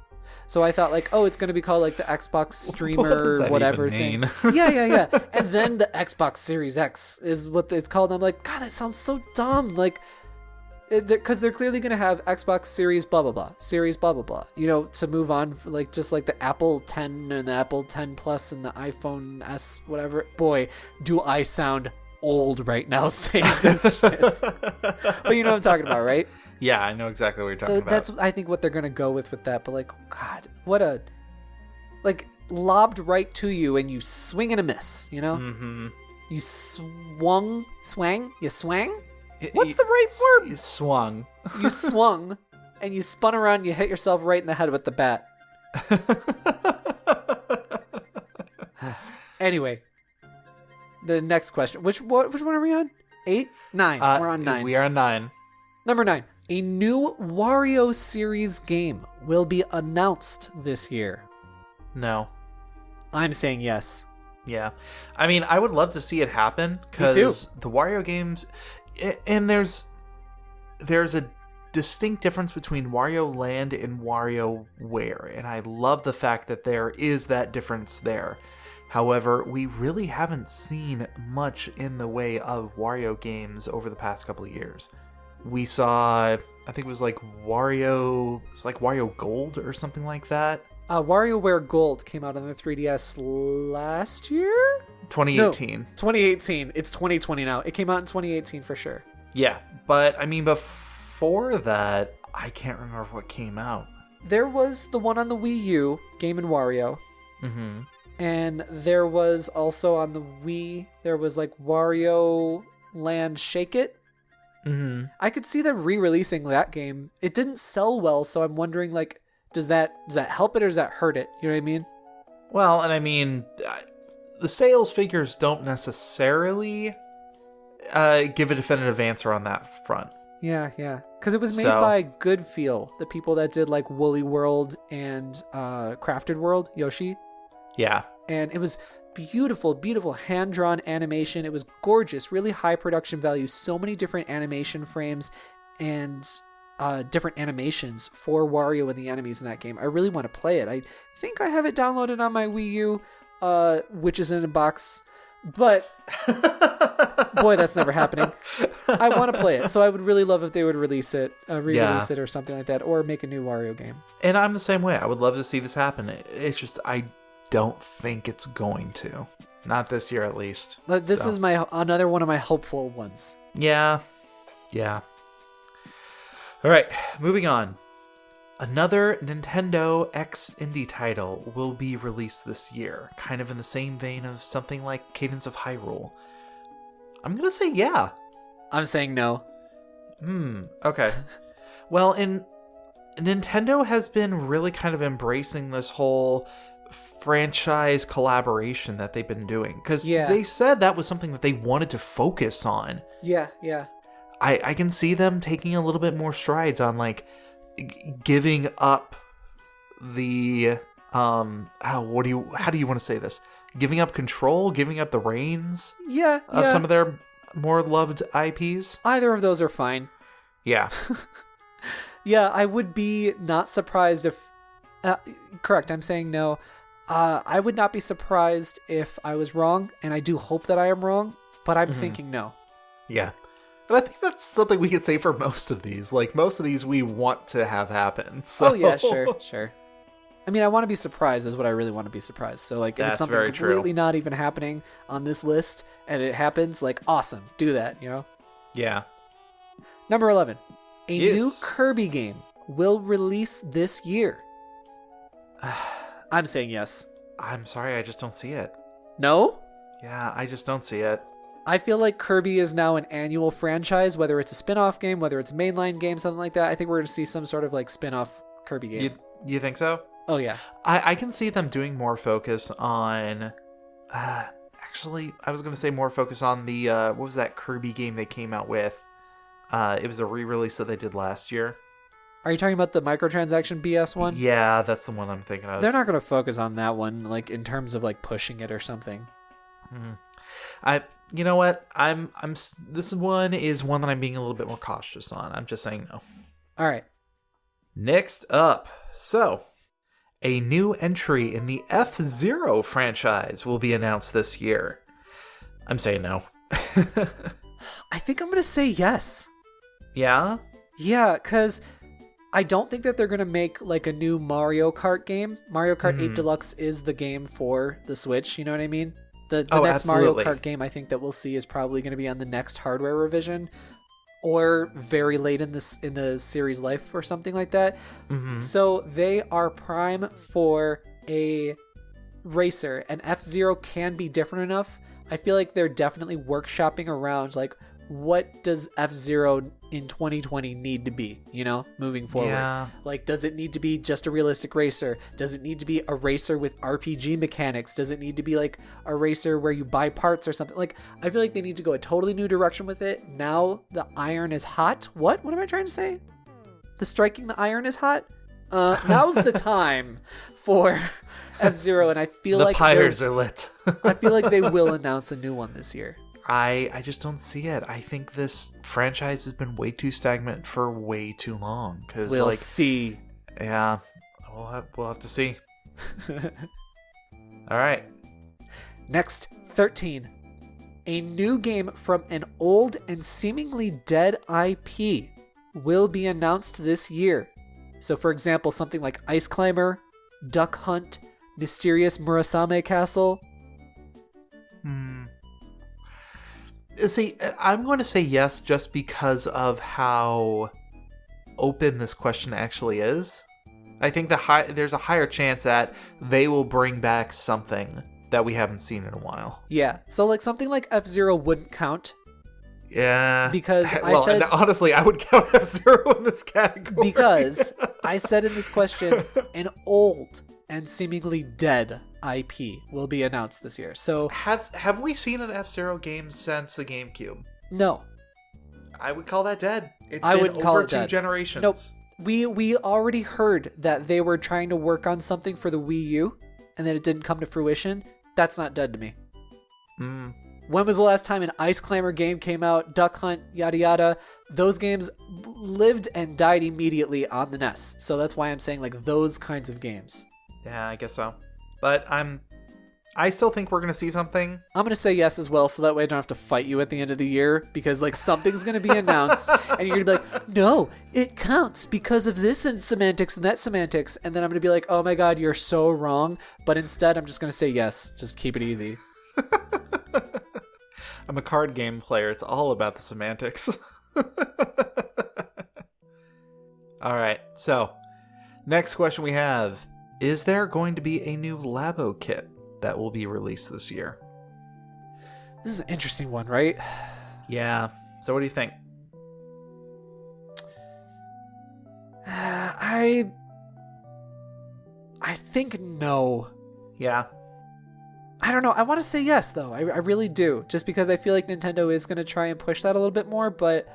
So I thought, like, oh, it's going to be called, like, the Xbox Streamer, whatever thing. Yeah. And then the Xbox Series X is what it's called. And I'm like, God, that sounds so dumb. Like, because they're clearly going to have Xbox Series blah, blah, blah, Series blah, blah, blah, you know, to move on, like, just like the Apple 10 and the Apple 10 Plus and the iPhone S, whatever. Boy, do I sound old right now saying this shit. But you know what I'm talking about, right? Yeah, I know exactly what you're talking about. So that's, I think, what they're going to go with that. But, like, God, what a... Like, lobbed right to you and you swing and a miss, you know? Mm-hmm. You swang? You swang? What's the right word? You swung. You swung and you spun around and you hit yourself right in the head with the bat. Anyway, the next question. Which one are we on? 8? 9. We're on 9. We are on 9. Number 9. A new Wario series game will be announced this year. No. I'm saying yes. Yeah. I mean, I would love to see it happen because the Wario games, and there's a distinct difference between Wario Land and WarioWare, and I love the fact that there is that difference there. However, we really haven't seen much in the way of Wario games over the past couple of years. We saw, I think it was like Wario Gold or something like that. WarioWare Gold came out on the 3DS last year? 2018. No, 2018. It's 2020 now. It came out in 2018 for sure. Yeah, but I mean, before that, I can't remember what came out. There was the one on the Wii U, Game & Wario. Mm-hmm. And there was also on the Wii, there was like Wario Land Shake It. Mm-hmm. I could see them re-releasing that game. It didn't sell well, so I'm wondering, like, does that help it or does that hurt it? You know what I mean? Well, and I mean, the sales figures don't necessarily give a definitive answer on that front. Yeah. Because it was made by Good Feel, the people that did like Woolly World and Crafted World, Yoshi. Yeah. And it was beautiful hand-drawn animation. It was gorgeous, really high production value, so many different animation frames and different animations for Wario and the enemies in that game. I really want to play it. I think I have it downloaded on my Wii U, which is in a box, but boy, that's never happening. I want to play it, so I would really love if they would release it, re-release it or something like that, or make a new Wario game. And I'm the same way. I would love to see this happen. It's just, I don't think it's going to. Not this year, at least. But this is another one of my hopeful ones. Yeah. All right, moving on. Another Nintendo X indie title will be released this year, kind of in the same vein of something like Cadence of Hyrule. I'm going to say yeah. I'm saying no. Okay. Well, Nintendo has been really kind of embracing this whole franchise collaboration that they've been doing. Because they said that was something that they wanted to focus on. Yeah. I can see them taking a little bit more strides on, like, giving up the how do you want to say this? Giving up control, giving up the reins of some of their more loved IPs. Either of those are fine. Yeah. Yeah, I would be not surprised if correct, I'm saying no. I would not be surprised if I was wrong, and I do hope that I am wrong, but I'm thinking no. Yeah. And I think that's something we can say for most of these. Like, most of these we want to have happen. So. Oh, yeah, sure. I mean, I want to be surprised is what I really want to be surprised. So, like, if it's something completely not even happening on this list, and it happens, like, awesome, do that, you know? Yeah. Number 11. A new Kirby game will release this year. I'm saying yes. I'm sorry, I just don't see it. No? Yeah, I just don't see it. I feel like Kirby is now an annual franchise, whether it's a spin-off game, whether it's a mainline game, something like that. I think we're going to see some sort of like spin-off Kirby game. You think so? Oh, yeah. I can see them doing more focus on... actually, I was going to say more focus on the... what was that Kirby game they came out with? It was a re-release that they did last year. Are you talking about the microtransaction BS one? Yeah, that's the one I'm thinking of. They're not going to focus on that one, like in terms of like pushing it or something. You know what? This one is one that I'm being a little bit more cautious on. I'm just saying no. All right. Next up, a new entry in the F-Zero franchise will be announced this year. I'm saying no. I think I'm going to say yes. Yeah? Yeah, because I don't think that they're going to make like a new Mario Kart game. Mario Kart 8 Deluxe is the game for the Switch, you know what I mean? The next absolutely. Mario Kart game I think that we'll see is probably going to be on the next hardware revision or very late in the series life or something like that. So they are prime for a racer, and F-Zero can be different enough. I feel like they're definitely workshopping around like what does F-Zero in 2020 need to be, you know, moving forward. Yeah. Like, does it need to be just a realistic racer? Does it need to be a racer with RPG mechanics? Does it need to be like a racer where you buy parts or something? Like, I feel like they need to go a totally new direction with it. Now the iron is hot. What am I trying to say? The striking the iron is hot? Now's the time for F-Zero, and I feel like the pyres are lit. I feel like they will announce a new one this year. I just don't see it. I think this franchise has been way too stagnant for way too long. We'll see. Yeah, we'll have to see. All right. Next, 13. A new game from an old and seemingly dead IP will be announced this year. So, for example, something like Ice Climber, Duck Hunt, Mysterious Murasame Castle. See, I'm going to say yes just because of how open this question actually is. I think there's a higher chance that they will bring back something that we haven't seen in a while. Yeah, so like something like F-Zero wouldn't count. Yeah. Because honestly, I would count F-Zero in this category. Because I said in this question, an old and seemingly dead IP will be announced this year. So have we seen an F-Zero game since the GameCube? No. I would call that dead. It's I been wouldn't call over it two dead. generations. Nope. We already heard that they were trying to work on something for the Wii U and that it didn't come to fruition. That's not dead to me. When was the last time an Ice Climber game came out? Duck Hunt, yada yada. Those games lived and died immediately on the NES. So that's why I'm saying like those kinds of games. Yeah, I guess so. But I'm I still think we're going to see something. I'm going to say yes as well, so that way I don't have to fight you at the end of the year, because like something's going to be announced and you're going to be like, no, it counts because of this and semantics and that semantics. And then I'm going to be like, oh my God, you're so wrong. But instead, I'm just going to say yes. Just keep it easy. I'm a card game player. It's all about the semantics. All right. So next question we have, is there going to be a new Labo kit that will be released this year? This is an interesting one, right? Yeah. So what do you think? I think no. Yeah. I don't know. I want to say yes, though. I really do. Just because I feel like Nintendo is going to try and push that a little bit more, but...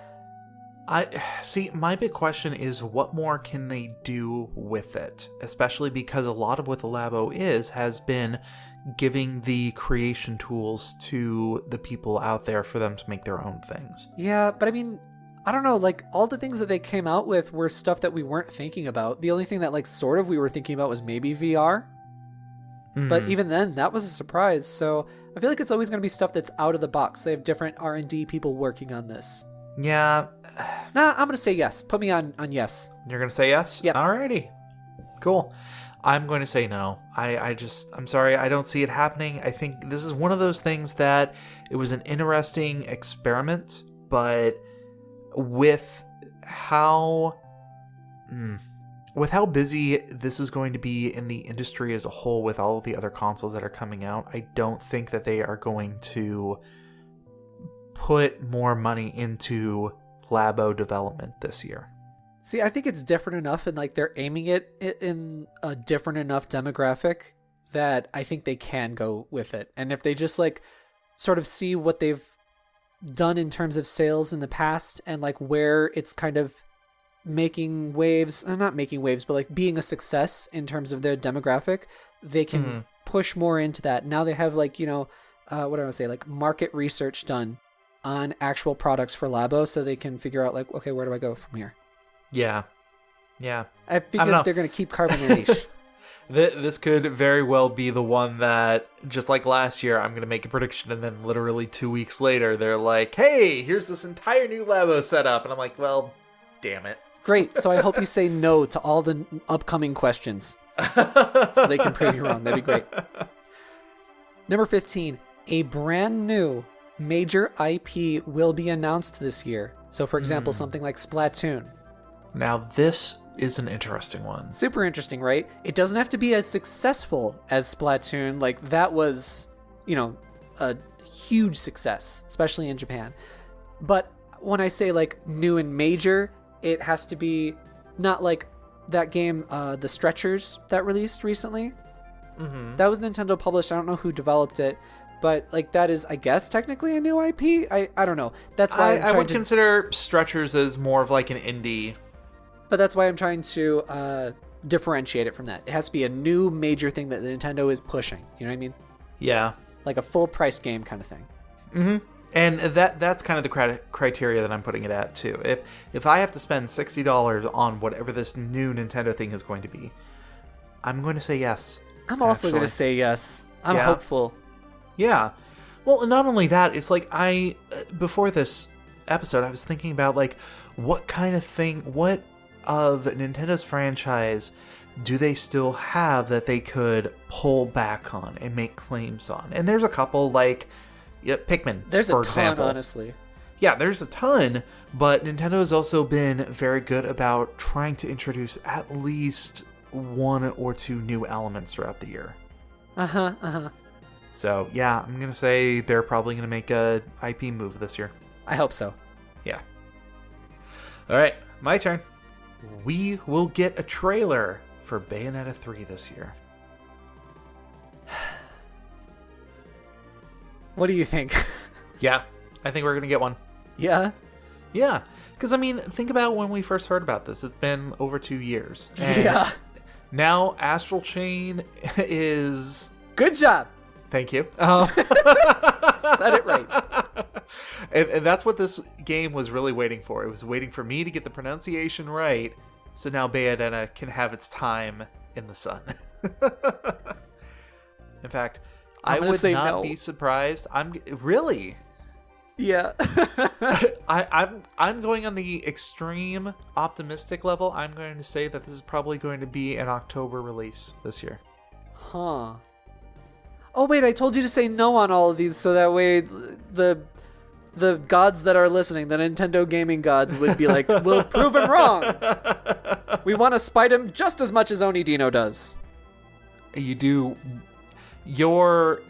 My big question is, what more can they do with it? Especially because a lot of what the Labo has been giving the creation tools to the people out there for them to make their own things. Yeah, but I mean, I don't know, like, all the things that they came out with were stuff that we weren't thinking about. The only thing that, like, sort of we were thinking about was maybe VR. But even then, that was a surprise. So I feel like it's always going to be stuff that's out of the box. They have different R&D people working on this. Yeah. Nah, I'm going to say yes. Put me on yes. You're going to say yes? Yep. Alrighty. Cool. I'm going to say no. I'm sorry. I don't see it happening. I think this is one of those things that it was an interesting experiment, but with how busy this is going to be in the industry as a whole with all of the other consoles that are coming out, I don't think that they are going to put more money into Labo development this year. See, I think it's different enough, and like they're aiming it in a different enough demographic that I think they can go with it. And if they just like sort of see what they've done in terms of sales in the past and like where it's kind of making waves, not making waves, but like being a success in terms of their demographic, they can push more into that. Now they have like, what do I want to say, like market research done on actual products for Labo, so they can figure out like, okay, where do I go from here? Yeah. I figured they're going to keep carving their niche. This could very well be the one that, just like last year, I'm going to make a prediction, and then literally 2 weeks later, they're like, hey, here's this entire new Labo setup. And I'm like, well, damn it. Great. So I hope you say no to all the upcoming questions so they can prove you wrong. That'd be great. Number 15, a brand new major IP will be announced this year. So, for example, something like Splatoon. Now, this is an interesting one. Super interesting, right? It doesn't have to be as successful as Splatoon. Like, that was, a huge success, especially in Japan. But when I say, like, new and major, it has to be not like that game, The Stretchers, that released recently. That was Nintendo published. I don't know who developed it. But, like, that is, I guess, technically a new IP? I don't know. That's why I would consider Stretchers as more of, like, an indie. But that's why I'm trying to differentiate it from that. It has to be a new major thing that Nintendo is pushing. You know what I mean? Yeah. Like a full-price game kind of thing. And that's kind of the criteria that I'm putting it at, too. If I have to spend $60 on whatever this new Nintendo thing is going to be, I'm going to say yes. I'm also going to say yes. I'm hopeful. Yeah. Well, not only that, it's like before this episode, I was thinking about, like, what of Nintendo's franchise do they still have that they could pull back on and make claims on? And there's a couple, like, Pikmin, there's for a ton, example. Honestly. Yeah, there's a ton, but Nintendo has also been very good about trying to introduce at least one or two new elements throughout the year. So, yeah, I'm going to say they're probably going to make a IP move this year. I hope so. Yeah. All right, my turn. We will get a trailer for Bayonetta 3 this year. What do you think? Yeah, I think we're going to get one. Yeah? Yeah, because, I mean, think about when we first heard about this. It's been over 2 years. Yeah. Now Astral Chain is... Good job. Thank you. Said it right. And that's what this game was really waiting for. It was waiting for me to get the pronunciation right, so now Bayonetta can have its time in the sun. In fact, I gonna would say not no. be surprised. Really? Yeah. I'm going on the extreme optimistic level. I'm going to say that this is probably going to be an October release this year. Huh. Oh wait, I told you to say no on all of these so that way the gods that are listening, the Nintendo gaming gods, would be like, we'll prove him wrong. We want to spite him just as much as Oni Dino does. You do. Your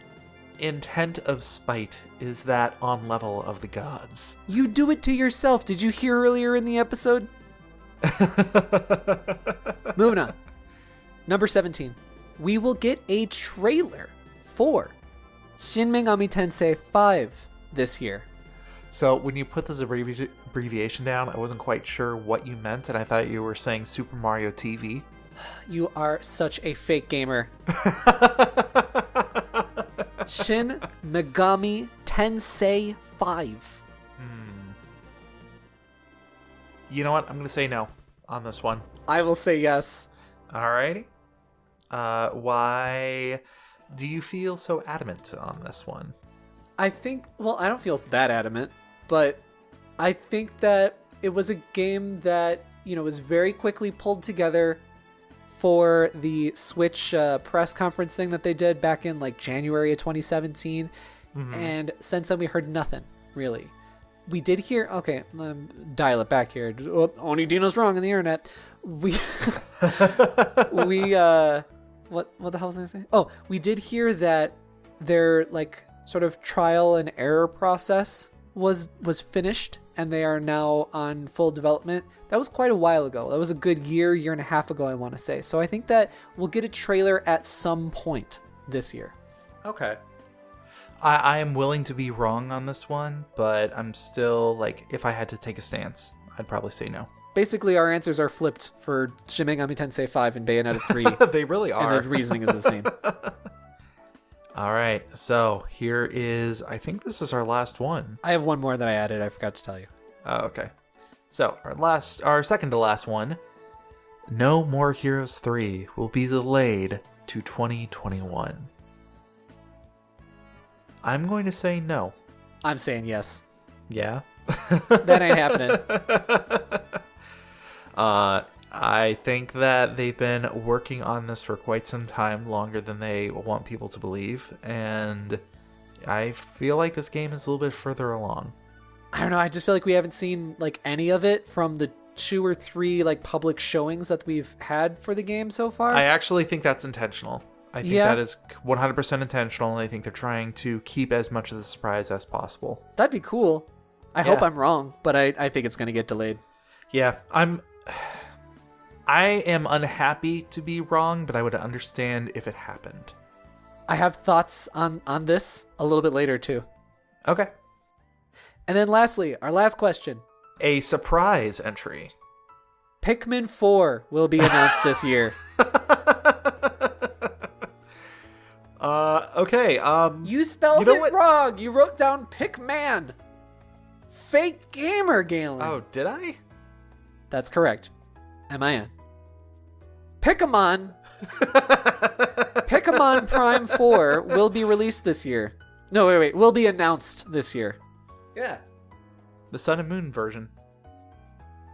intent of spite is that on level of the gods. You do it to yourself. Did you hear earlier in the episode? Moving on. Number 17. We will get a trailer for Shin Megami Tensei 5 this year. So when you put this abbreviation down, I wasn't quite sure what you meant, and I thought you were saying Super Mario TV. You are such a fake gamer. Shin Megami Tensei 5. You know what? I'm going to say no on this one. I will say yes. Alrighty. Why do you feel so adamant on this one? I think, well, I don't feel that adamant, but I think that it was a game that, was very quickly pulled together for the Switch press conference thing that they did back in like January of 2017. Mm-hmm. And since then we heard nothing, really. We did hear, okay, dial it back here. Oh, Oni Dino's wrong on the internet. What the hell was I saying? Oh, we did hear that their like sort of trial and error process was finished and they are now on full development. That was quite a while ago. That was a good year and a half ago, I want to say. So I think that we'll get a trailer at some point this year. Okay. I am willing to be wrong on this one, but I'm still, like, if I had to take a stance, I'd probably say no. Basically, our answers are flipped for Shin Megami Tensei 5 and Bayonetta 3. They really are. And the reasoning is the same. All right, so here is, I think this is our last one. I have one more that I added. I forgot to tell you. Oh, okay. So, our second to last one, No More Heroes 3 will be delayed to 2021. I'm going to say no. I'm saying yes. Yeah? That ain't happening. I think that they've been working on this for quite some time, longer than they want people to believe, and I feel like this game is a little bit further along. I don't know, I just feel like we haven't seen like any of it from the 2 or 3 like public showings that we've had for the game so far. I actually think that's intentional. I think that is 100% intentional, and I think they're trying to keep as much of the surprise as possible. That'd be cool. I hope I'm wrong, but I think it's going to get delayed. Yeah, I am unhappy to be wrong, but I would understand if it happened. I have thoughts on this a little bit later, too. Okay. And then lastly, our last question. A surprise entry. Pikmin 4 will be announced this year. Okay, You spelled it wrong. You wrote down Pikman. Fake gamer, Galen. Oh, did I? That's correct. M-I-N. Pikmin. Pikmin Prime 4 will be released this year. No, wait. Will be announced this year. Yeah. The Sun and Moon version.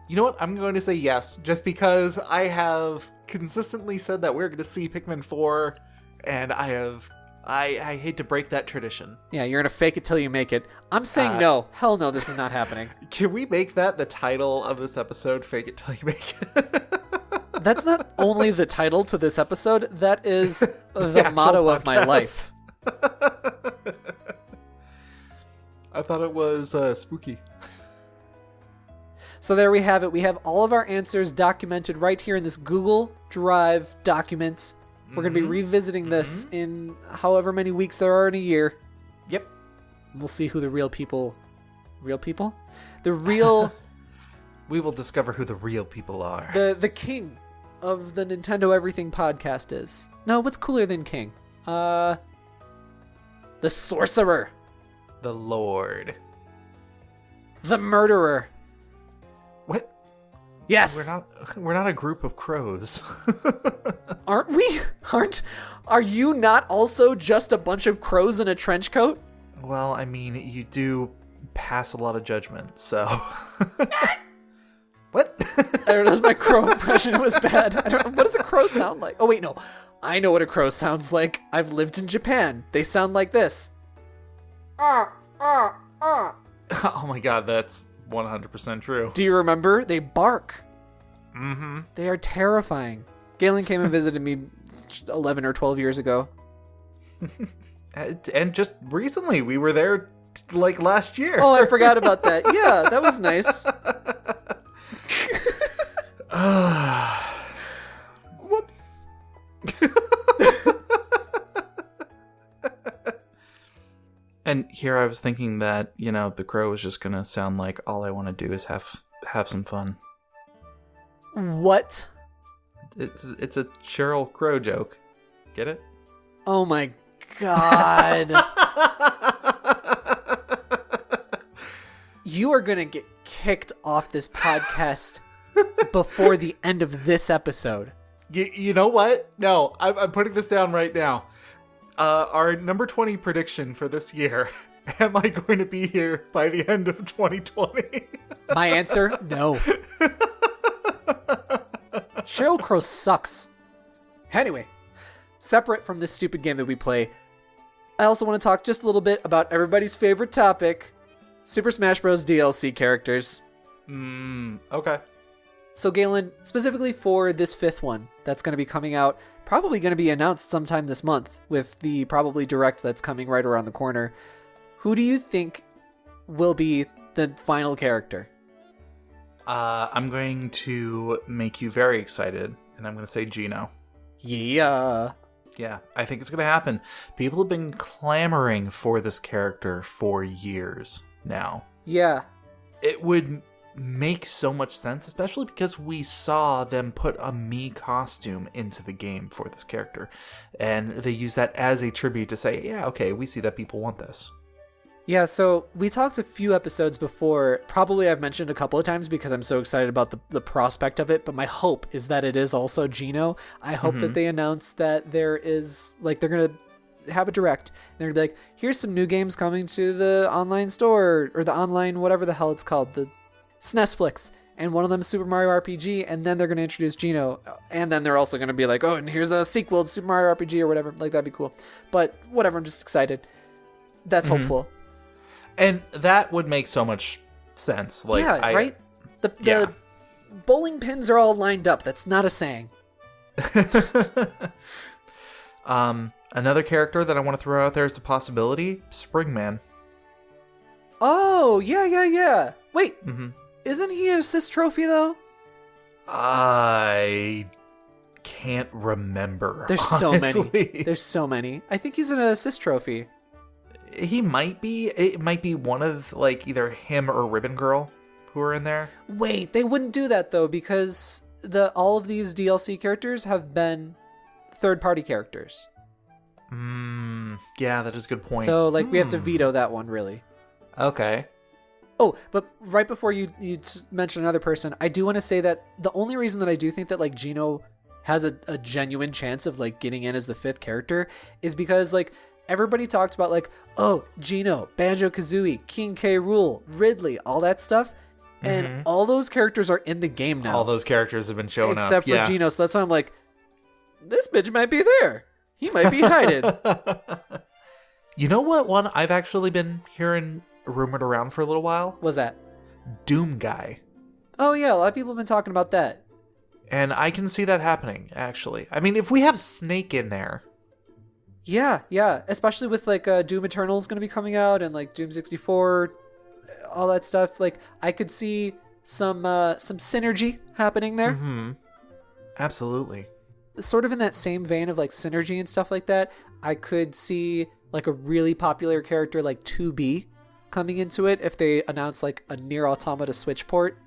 You know what? I'm going to say yes, just because I have consistently said that we're going to see Pikmin 4, and I hate to break that tradition. Yeah, you're going to fake it till you make it. I'm saying no. Hell no, this is not happening. Can we make that the title of this episode, Fake It Till You Make It? That's not only the title to this episode, that is the motto of my life. I thought it was spooky. So there we have it. We have all of our answers documented right here in this Google Drive document. We're going to be revisiting this in however many weeks there are in a year. Yep. And we'll see who the real people... Real people? The real... We will discover who the real people are. The king of the Nintendo Everything podcast is. No, what's cooler than king? The sorcerer. The Lord. The murderer. What? Yes. We're not a group of crows. Aren't we? Are you not also just a bunch of crows in a trench coat? Well, I mean, you do pass a lot of judgment, so. What? I don't know. My crow impression was bad. I don't know. What does a crow sound like? Oh wait, no. I know what a crow sounds like. I've lived in Japan. They sound like this. Oh my god, that's 100% true. Do you remember? They bark. Mm-hmm. They are terrifying. Galen came and visited me 11 or 12 years ago. And just recently, we were there like last year. Oh, I forgot about that. Yeah, that was nice. Whoops. And here I was thinking that, the crow is just gonna sound like all I want to do is have some fun. What? It's a Cheryl Crow joke. Get it? Oh my god. You are gonna get kicked off this podcast before the end of this episode. You know what? No, I'm putting this down right now. Our number 20 prediction for this year. Am I going to be here by the end of 2020? My answer, no. Sheryl Crow sucks. Anyway, separate from this stupid game that we play, I also want to talk just a little bit about everybody's favorite topic, Super Smash Bros. DLC characters. Okay. So Galen, specifically for this fifth one that's going to be coming out, probably going to be announced sometime this month with the probably direct that's coming right around the corner. Who do you think will be the final character? I'm going to make you very excited, and I'm going to say Gino. Yeah. Yeah, I think it's going to happen. People have been clamoring for this character for years now. Yeah. It would make so much sense, especially because we saw them put a Mii costume into the game for this character. And they use that as a tribute to say, yeah, okay, we see that people want this. Yeah, so we talked a few episodes before. Probably I've mentioned a couple of times because I'm so excited about the prospect of it, but my hope is that it is also Gino. I hope that they announce that there is, like, they're going to have a direct. They're going to be like, here's some new games coming to the online store, or the online, whatever the hell it's called, the SNESflix. And one of them is Super Mario RPG, and then they're going to introduce Gino. And then they're also going to be like, oh, and here's a sequel to Super Mario RPG or whatever. Like, that'd be cool. But whatever, I'm just excited. That's hopeful. And that would make so much sense. Like, yeah, right? The bowling pins are all lined up. That's not a saying. Another character that I want to throw out there as a possibility, Springman. Oh, yeah. Wait, isn't he an assist trophy, though? I can't remember. There's honestly. so many. There's so many. I think he's an assist trophy. He might be. It might be one of, like, either him or Ribbon Girl who are in there. Wait, they wouldn't do that, though, because all of these DLC characters have been third-party characters. Yeah, that is a good point. So, like, we have to veto that one, really. Okay. Oh, but right before you mention another person, I do want to say that the only reason that I do think that, like, Gino has a genuine chance of, like, getting in as the fifth character is because, like, everybody talked about, like, oh, Gino, Banjo-Kazooie, King K. Rool, Ridley, all that stuff. And all those characters are in the game now. All those characters have been showing up. Except for Gino. So that's why I'm like, this bitch might be there. He might be hiding. You know what one I've actually been hearing rumored around for a little while? What's that? Doom Guy. Oh, yeah. A lot of people have been talking about that. And I can see that happening, actually. I mean, if we have Snake in there. Yeah. Especially with, like, Doom Eternal is going to be coming out and, like, Doom 64, all that stuff. Like, I could see some synergy happening there. Absolutely. Sort of in that same vein of, like, synergy and stuff like that, I could see, like, a really popular character like 2B coming into it if they announce, like, a Nier Automata Switch port.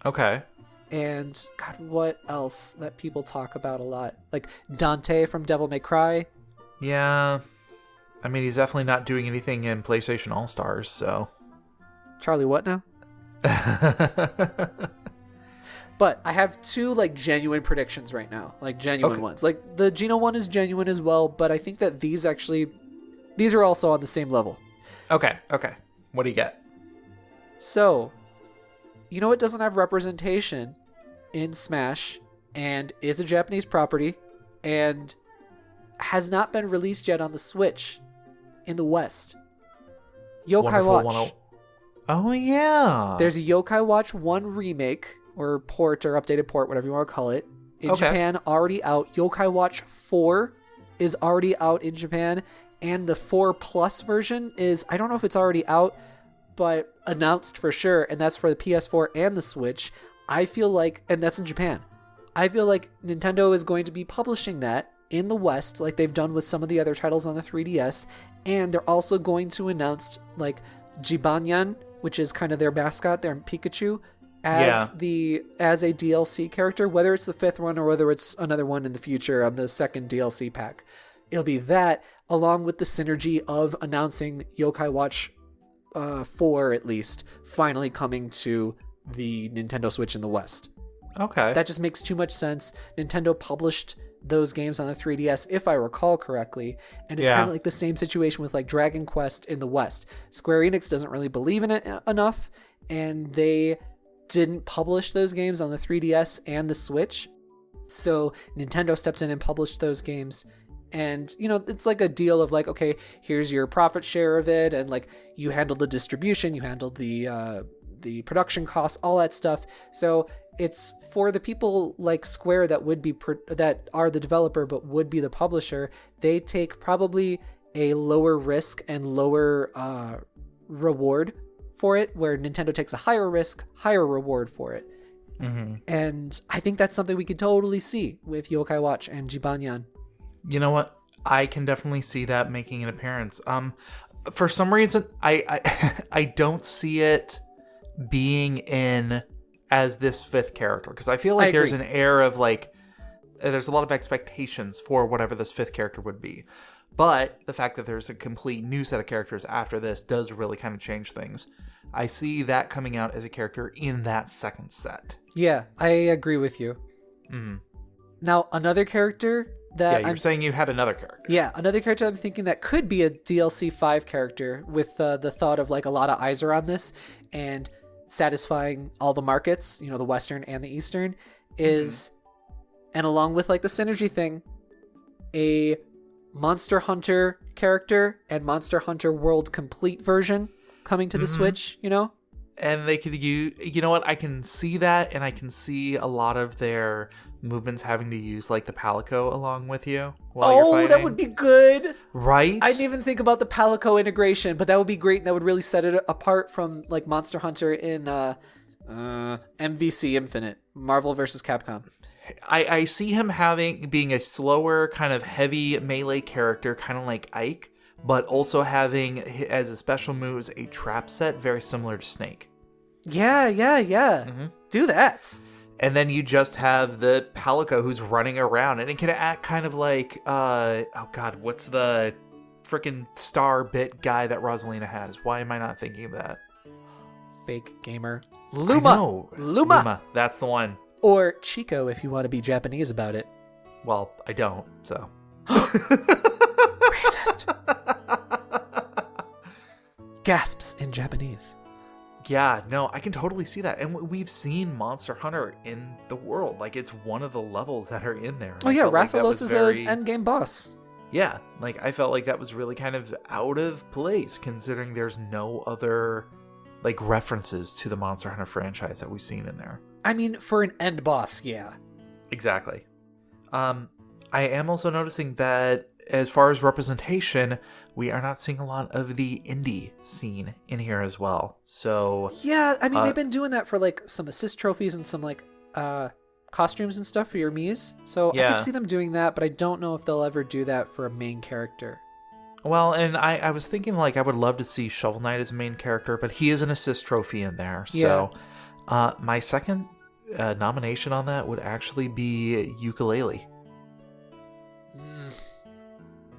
Okay. And, God, what else that people talk about a lot? Like, Dante from Devil May Cry. Yeah. I mean, he's definitely not doing anything in PlayStation All-Stars, so... Charlie what now? But I have two like genuine predictions right now, like genuine ones. Like the Geno one is genuine as well, but I think that these are also on the same level. Okay. What do you get? So, you know what doesn't have representation in Smash and is a Japanese property and has not been released yet on the Switch in the West? Yokai Watch. Oh, yeah. There's a Yokai Watch 1 remake, or port, or updated port, whatever you want to call it, in Japan, already out. Yokai Watch 4 is already out in Japan, and the 4 Plus version is, I don't know if it's already out, but announced for sure, and that's for the PS4 and the Switch. I feel like, and that's in Japan, I feel like Nintendo is going to be publishing that in the West, like they've done with some of the other titles on the 3DS, and they're also going to announce, like, Jibanyan, which is kind of their mascot, their Pikachu, as a DLC character, whether it's the 5th one or whether it's another one in the future on the 2nd DLC pack. It'll be that, along with the synergy of announcing Yokai Watch 4, at least, finally coming to the Nintendo Switch in the West. Okay. That just makes too much sense. Nintendo published those games on the 3DS, if I recall correctly, and it's kind of like the same situation with like Dragon Quest in the West. Square Enix doesn't really believe in it enough, and they didn't publish those games on the 3DS and the Switch. So Nintendo stepped in and published those games. And, you know, it's like a deal of like, okay, here's your profit share of it. And like, you handled the distribution, you handled the production costs, all that stuff. So it's for the people like Square that would be, that are the developer, but would be the publisher. They take probably a lower risk and lower reward for it, where Nintendo takes a higher risk, higher reward for it. Mm-hmm. And I think that's something we could totally see with Yokai Watch and Jibanyan. You know what? I can definitely see that making an appearance. For some reason, I don't see it being in as this 5th character, because I feel like there's an air of like, there's a lot of expectations for whatever this 5th character would be. But the fact that there's a complete new set of characters after this does really kind of change things. I see that coming out as a character in that 2nd set. Yeah, I agree with you. Mm-hmm. Now, another character that you're saying you had another character. Yeah, another character I'm thinking that could be a DLC 5 character with the thought of like a lot of eyes are on this and satisfying all the markets, you know, the Western and the Eastern, is, and along with like the synergy thing, a Monster Hunter character and Monster Hunter World Complete version coming to the Switch, you know? And they could use, you know what, I can see that, and I can see a lot of their movements having to use like the Palico along with you while you're fighting. That would be good. Right? I didn't even think about the Palico integration, but that would be great, and that would really set it apart from like Monster Hunter in MVC Infinite, Marvel vs. Capcom. I see him being a slower, kind of heavy melee character, kind of like Ike, but also having as a special moves a trap set very similar to Snake. Yeah. Mm-hmm. Do that. And then you just have the Palico who's running around, and it can act kind of like, what's the freaking star bit guy that Rosalina has? Why am I not thinking of that? Fake gamer. Luma. That's the one. Or Chico, if you want to be Japanese about it. Well, I don't, so. Racist. Gasps in Japanese. Yeah, no, I can totally see that. And we've seen Monster Hunter in the world. Like, it's one of the levels that are in there. Oh, yeah, Rathalos is an endgame boss. Yeah, like, I felt like that was really kind of out of place, considering there's no other, like, references to the Monster Hunter franchise that we've seen in there. I mean, for an end boss, yeah. Exactly. I am also noticing that as far as representation, we are not seeing a lot of the indie scene in here as well. So yeah, I mean, they've been doing that for like some assist trophies and some like costumes and stuff for your Miis. So yeah. I could see them doing that, but I don't know if they'll ever do that for a main character. Well, and I was thinking like I would love to see Shovel Knight as a main character, but he is an assist trophy in there. So my second nomination on that would actually be Ukulele.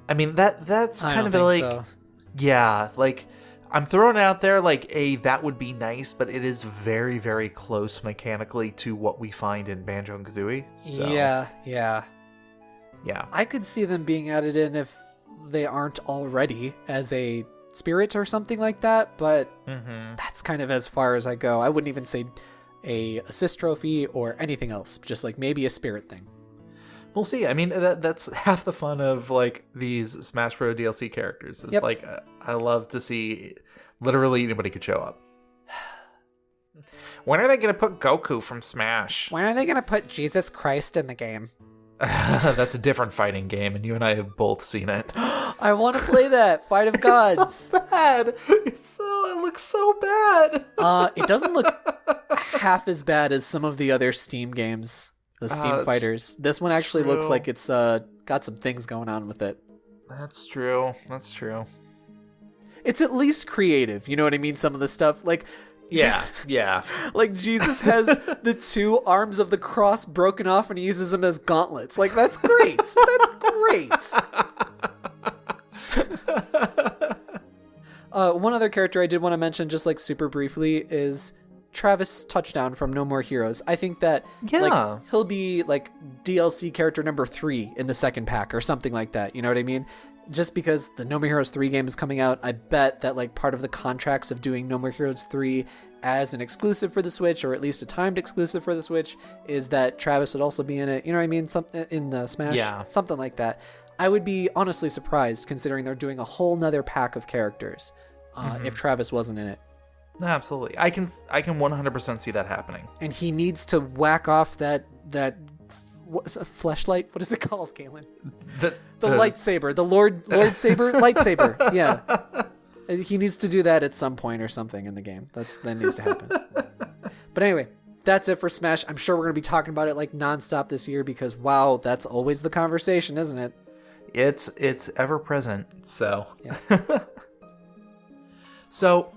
I mean, that's kind of like, so. Yeah, like, I'm throwing it out there like that would be nice, but it is very, very close mechanically to what we find in Banjo and Kazooie. So. Yeah. I could see them being added in if they aren't already as a spirit or something like that, but that's kind of as far as I go. I wouldn't even say a assist trophy or anything else, just like maybe a spirit thing. We'll see. I mean, that's half the fun of like these Smash Bros. DLC characters. Is like I love to see literally anybody could show up. When are they going to put Goku from Smash? When are they going to put Jesus Christ in the game? That's a different fighting game, and you and I have both seen it. I want to play that Fight of Gods. It's so bad. It looks so bad. It doesn't look half as bad as some of the other Steam games. The Steam fighters. This one actually looks like it's got some things going on with it. That's true. It's at least creative. You know what I mean? Some of the stuff, like... Yeah. Like, Jesus has the 2 arms of the cross broken off and he uses them as gauntlets. Like, that's great. One other character I did want to mention, just like super briefly, is... Travis Touchdown from No More Heroes. I think that like he'll be like DLC character number 3 in the second pack or something like that. You know what I mean? Just because the No More Heroes 3 game is coming out, I bet that like part of the contracts of doing No More Heroes 3 as an exclusive for the Switch, or at least a timed exclusive for the Switch, is that Travis would also be in it. You know what I mean? Something in the Smash, something like that. I would be honestly surprised considering they're doing a whole nother pack of characters if Travis wasn't in it. Absolutely. I can 100% see that happening. And he needs to whack off that fleshlight. What is it called, Galen? The lightsaber. The Lord Saber lightsaber. Yeah. He needs to do that at some point or something in the game. That needs to happen. But anyway, that's it for Smash. I'm sure we're going to be talking about it like nonstop this year because wow, that's always the conversation, isn't it? It's ever present. So. Yeah. So,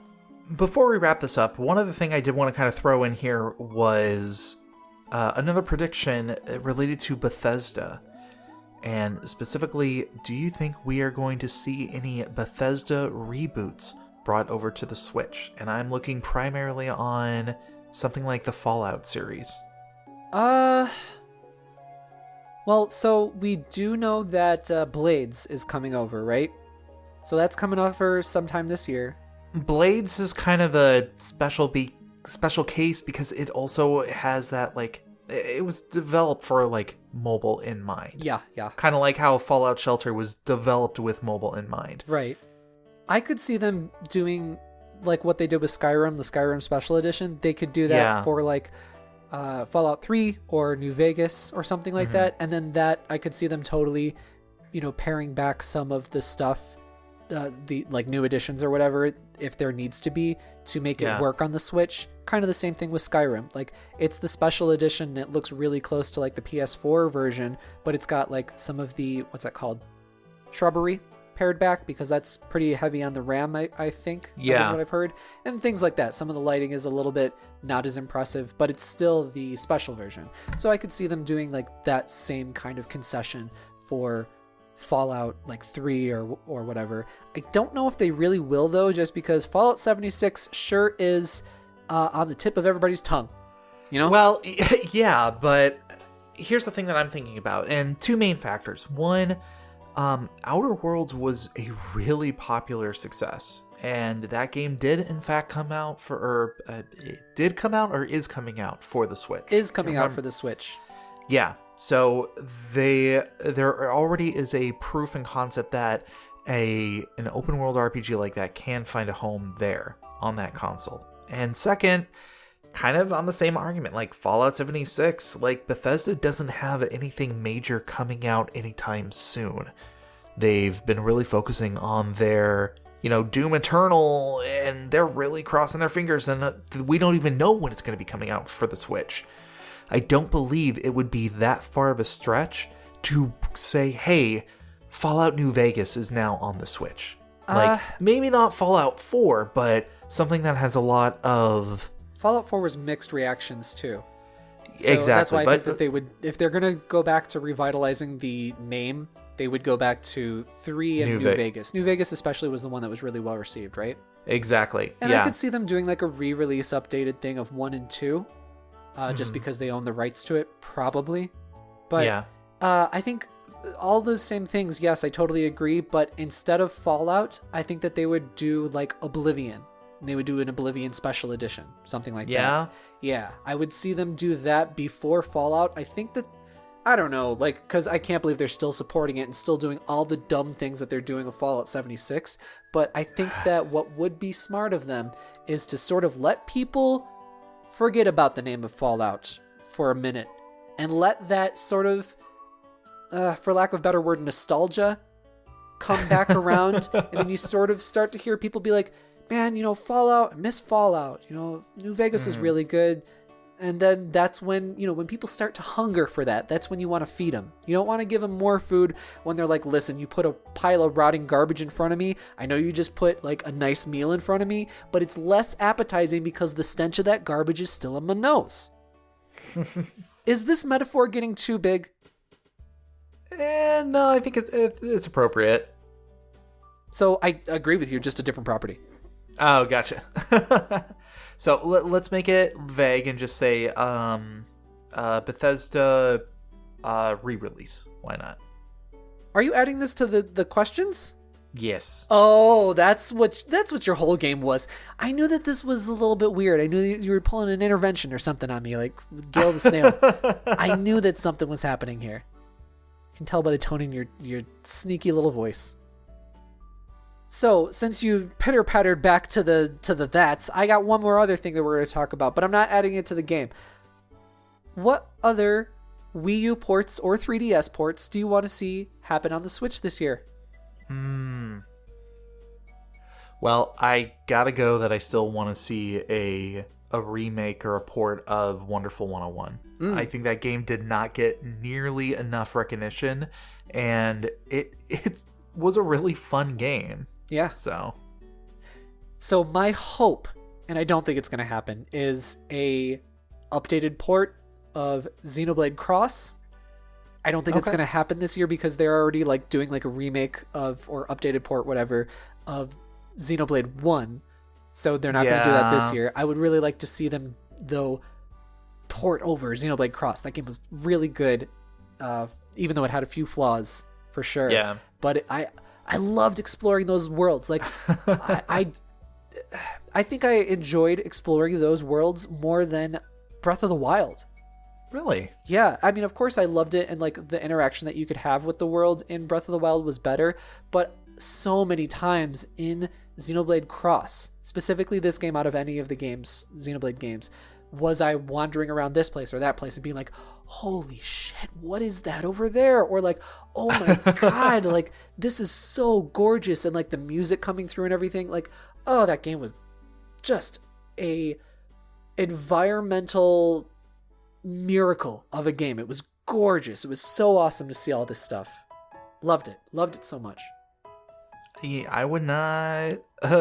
before we wrap this up, one other thing I did want to kind of throw in here was another prediction related to Bethesda. And specifically, do you think we are going to see any Bethesda reboots brought over to the Switch? And I'm looking primarily on something like the Fallout series. Well, so we do know that Blades is coming over, right? So that's coming over sometime this year. Blades is kind of a special case because it also has that, like, it was developed for, like, mobile in mind. Yeah. Kind of like how Fallout Shelter was developed with mobile in mind. Right. I could see them doing, like, what they did with Skyrim, the Skyrim Special Edition. They could do that for, like, Fallout 3 or New Vegas or something like that. And then that, I could see them totally, paring back some of the stuff, the like new editions or whatever, if there needs to be, to make it work on the Switch. Kind of the same thing with Skyrim. Like, it's the special edition and it looks really close to like the PS4 version, but it's got like some of the, what's that called? Shrubbery pared back, because that's pretty heavy on the RAM, I think. Yeah. That's what I've heard. And things like that. Some of the lighting is a little bit not as impressive, but it's still the special version. So I could see them doing like that same kind of concession for Fallout like 3 or whatever. I don't know if they really will though, just because Fallout 76 sure is on the tip of everybody's tongue, Well, yeah, but here's the thing that I'm thinking about, and 2 main factors. One, Outer Worlds was a really popular success, and that game did in fact come out it did come out or is coming out for the Switch. Is coming out for the Switch. Yeah. So there already is a proof and concept that an open world RPG like that can find a home there on that console. And second, kind of on the same argument, like Fallout 76, like Bethesda doesn't have anything major coming out anytime soon. They've been really focusing on their, Doom Eternal, and they're really crossing their fingers, and we don't even know when it's going to be coming out for the Switch. I don't believe it would be that far of a stretch to say, hey, Fallout New Vegas is now on the Switch. Like, maybe not Fallout 4, but something that has a lot of... Fallout 4 was mixed reactions, too. So exactly. That's why I think that they would, if they're going to go back to revitalizing the name they would go back to 3 and New Vegas. New Vegas especially was the one that was really well received, right? Exactly. And I could see them doing like a re-release updated thing of 1 and 2, just because they own the rights to it, probably. But I think all those same things, yes, I totally agree. But instead of Fallout, I think that they would do like Oblivion. And they would do an Oblivion special edition, something like that. Yeah, I would see them do that before Fallout. I think that, I don't know, like, because I can't believe they're still supporting it and still doing all the dumb things that they're doing with Fallout 76. But I think that what would be smart of them is to sort of let people forget about the name of Fallout for a minute and let that sort of, for lack of a better word, nostalgia come back around. And then you sort of start to hear people be like, man, Fallout, I miss Fallout. New Vegas is really good. And then that's when, when people start to hunger for that, that's when you want to feed them. You don't want to give them more food when they're like, listen, you put a pile of rotting garbage in front of me. I know you just put like a nice meal in front of me, but it's less appetizing because the stench of that garbage is still in my nose. Is this metaphor getting too big? No, I think it's appropriate. So I agree with you, just a different property. Oh, gotcha. So let's make it vague and just say Bethesda re-release. Why not? Are you adding this to the questions? Yes. Oh, that's what your whole game was. I knew that this was a little bit weird. I knew you were pulling an intervention or something on me, like Gale the Snail. I knew that something was happening here. You can tell by the tone in your sneaky little voice. So, since you pitter-pattered back to the that's, I got one more other thing that we're going to talk about, but I'm not adding it to the game. What other Wii U ports or 3DS ports do you want to see happen on the Switch this year? Well, I gotta go that I still want to see a remake or a port of Wonderful 101. I think that game did not get nearly enough recognition, and it was a really fun game. Yeah. So my hope, and I don't think it's going to happen, is a updated port of Xenoblade Cross. I don't think it's going to happen this year because they're already like doing like a remake of, or updated port, whatever, of Xenoblade 1. So they're not going to do that this year. I would really like to see them, though, port over Xenoblade Cross. That game was really good, even though it had a few flaws, for sure. Yeah. But I loved exploring those worlds. Like, I think I enjoyed exploring those worlds more than Breath of the Wild. Really? Yeah. I mean, of course I loved it, and like the interaction that you could have with the world in Breath of the Wild was better, but so many times in Xenoblade Cross, specifically this game out of any of the Xenoblade games, was I wandering around this place or that place and being like, holy shit, what is that over there? Or like, oh my God, like this is so gorgeous. And like the music coming through and everything, like, oh, that game was just a environmental miracle of a game. It was gorgeous. It was so awesome to see all this stuff. Loved it so much. Yeah, I would not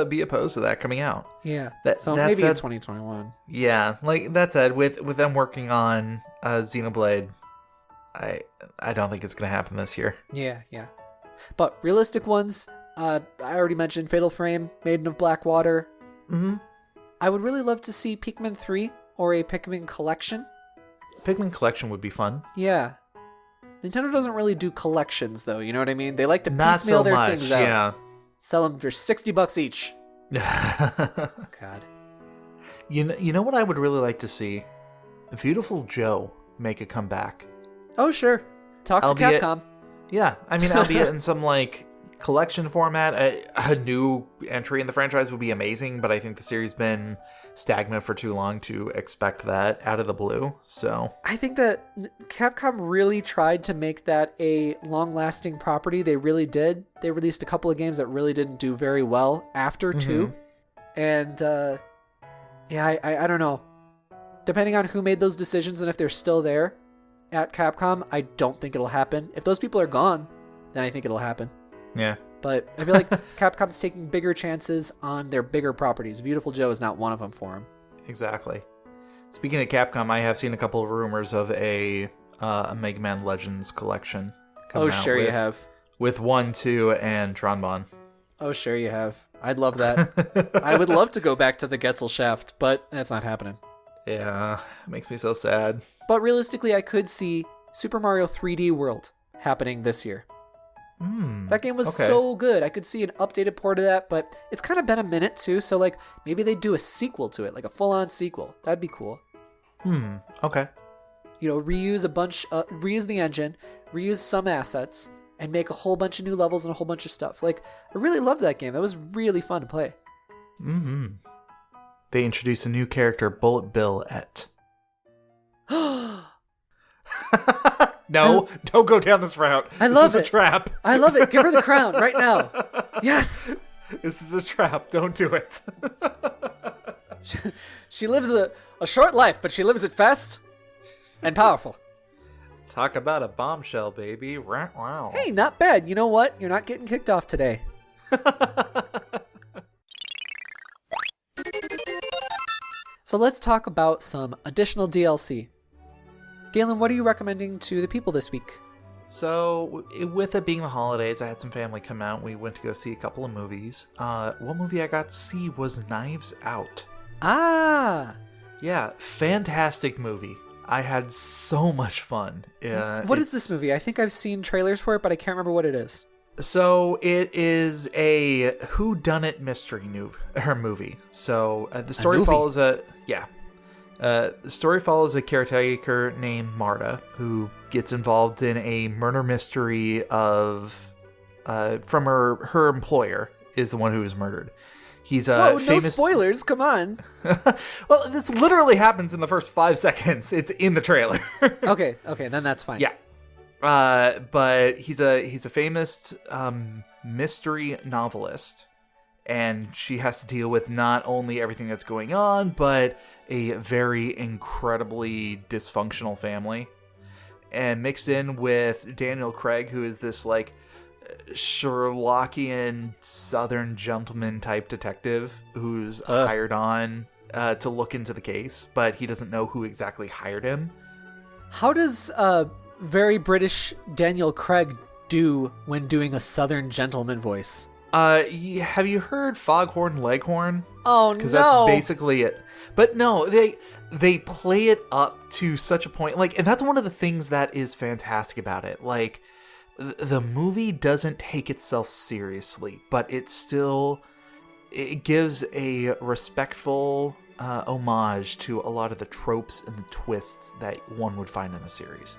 be opposed to that coming out. Yeah. So maybe in 2021. Yeah, like that said, with them working on Xenoblade, I don't think it's gonna happen this year. Yeah. But realistic ones, I already mentioned Fatal Frame, Maiden of Blackwater. Mm-hmm. I would really love to see Pikmin 3 or a Pikmin collection. Pikmin collection would be fun. Yeah. Nintendo doesn't really do collections, though. You know what I mean? They like to piecemeal their things out. Yeah. Sell them for $60 each. God. You know what I would really like to see? Beautiful Joe make a comeback. Oh, sure. Talk to Capcom. Yeah. I mean, albeit in some, like, collection format. A new entry in the franchise would be amazing, but I think the series been stagnant for too long to expect that out of the blue. So I think that Capcom really tried to make that a long-lasting property. They really did. They released a couple of games that really didn't do very well after 2. And I don't know. Depending on who made those decisions and if they're still there at Capcom, I don't think it'll happen. If those people are gone, then I think it'll happen. Yeah. But I feel like Capcom's taking bigger chances on their bigger properties. Beautiful Joe is not one of them for them. Exactly. Speaking of Capcom, I have seen a couple of rumors of a Mega Man Legends collection coming out. Oh, sure you have. with 1, 2, and Tronbon. Oh, sure you have. I'd love that. I would love to go back to the Gesellschaft, but that's not happening. Yeah, it makes me so sad. But realistically, I could see Super Mario 3D World happening this year. That game was so good. I could see an updated port of that, but it's kind of been a minute too, so like maybe they do a sequel to it, like a full-on sequel. That'd be cool. Okay. You know, reuse the engine, reuse some assets, and make a whole bunch of new levels and a whole bunch of stuff. Like, I really loved that game. That was really fun to play. They introduced a new character, Bullet Bill Et. No, don't go down this route. I love it. This is a trap. I love it. Give her the crown right now. Yes. This is a trap. Don't do it. She lives a short life, but she lives it fast and powerful. Talk about a bombshell, baby. Wow. Hey, not bad. You know what? You're not getting kicked off today. So let's talk about some additional DLC. Galen, what are you recommending to the people this week? So, with it being the holidays, I had some family come out. We went to go see a couple of movies. One movie I got to see was Knives Out. Ah! Yeah, fantastic movie. I had so much fun. What is this movie? I think I've seen trailers for it, but I can't remember what it is. So, it is a whodunit mystery movie. So, the story follows the story follows a caretaker named Marta who gets involved in a murder mystery from her employer is the one who was murdered. He's a famous... no spoilers, come on. Well, this literally happens in the first 5 seconds. It's in the trailer. Okay, then that's fine. Yeah. But he's a famous mystery novelist. And she has to deal with not only everything that's going on, but a very incredibly dysfunctional family. And mixed in with Daniel Craig, who is this, like, Sherlockian Southern gentleman type detective who's hired on to look into the case, but he doesn't know who exactly hired him. How does very British Daniel Craig do when doing a Southern gentleman voice? Have you heard Foghorn Leghorn? Oh, no. Because that's basically it. But no, they play it up to such a point. Like, and that's one of the things that is fantastic about it. Like, the movie doesn't take itself seriously, but it gives a respectful homage to a lot of the tropes and the twists that one would find in the series.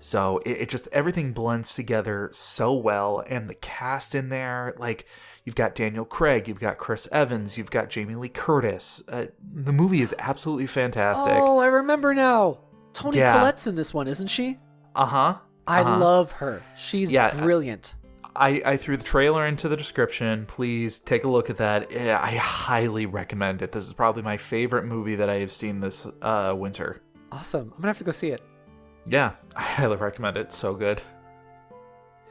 So it just, everything blends together so well, and the cast in there, like, you've got Daniel Craig, you've got Chris Evans, you've got Jamie Lee Curtis. The movie is absolutely fantastic. Oh, I remember now. Toni Collette's in this one, isn't she? Uh-huh. I love her. She's brilliant. I threw the trailer into the description. Please take a look at that. I highly recommend it. This is probably my favorite movie that I have seen this winter. Awesome. I'm going to have to go see it. Yeah, I highly recommend it. It's so good.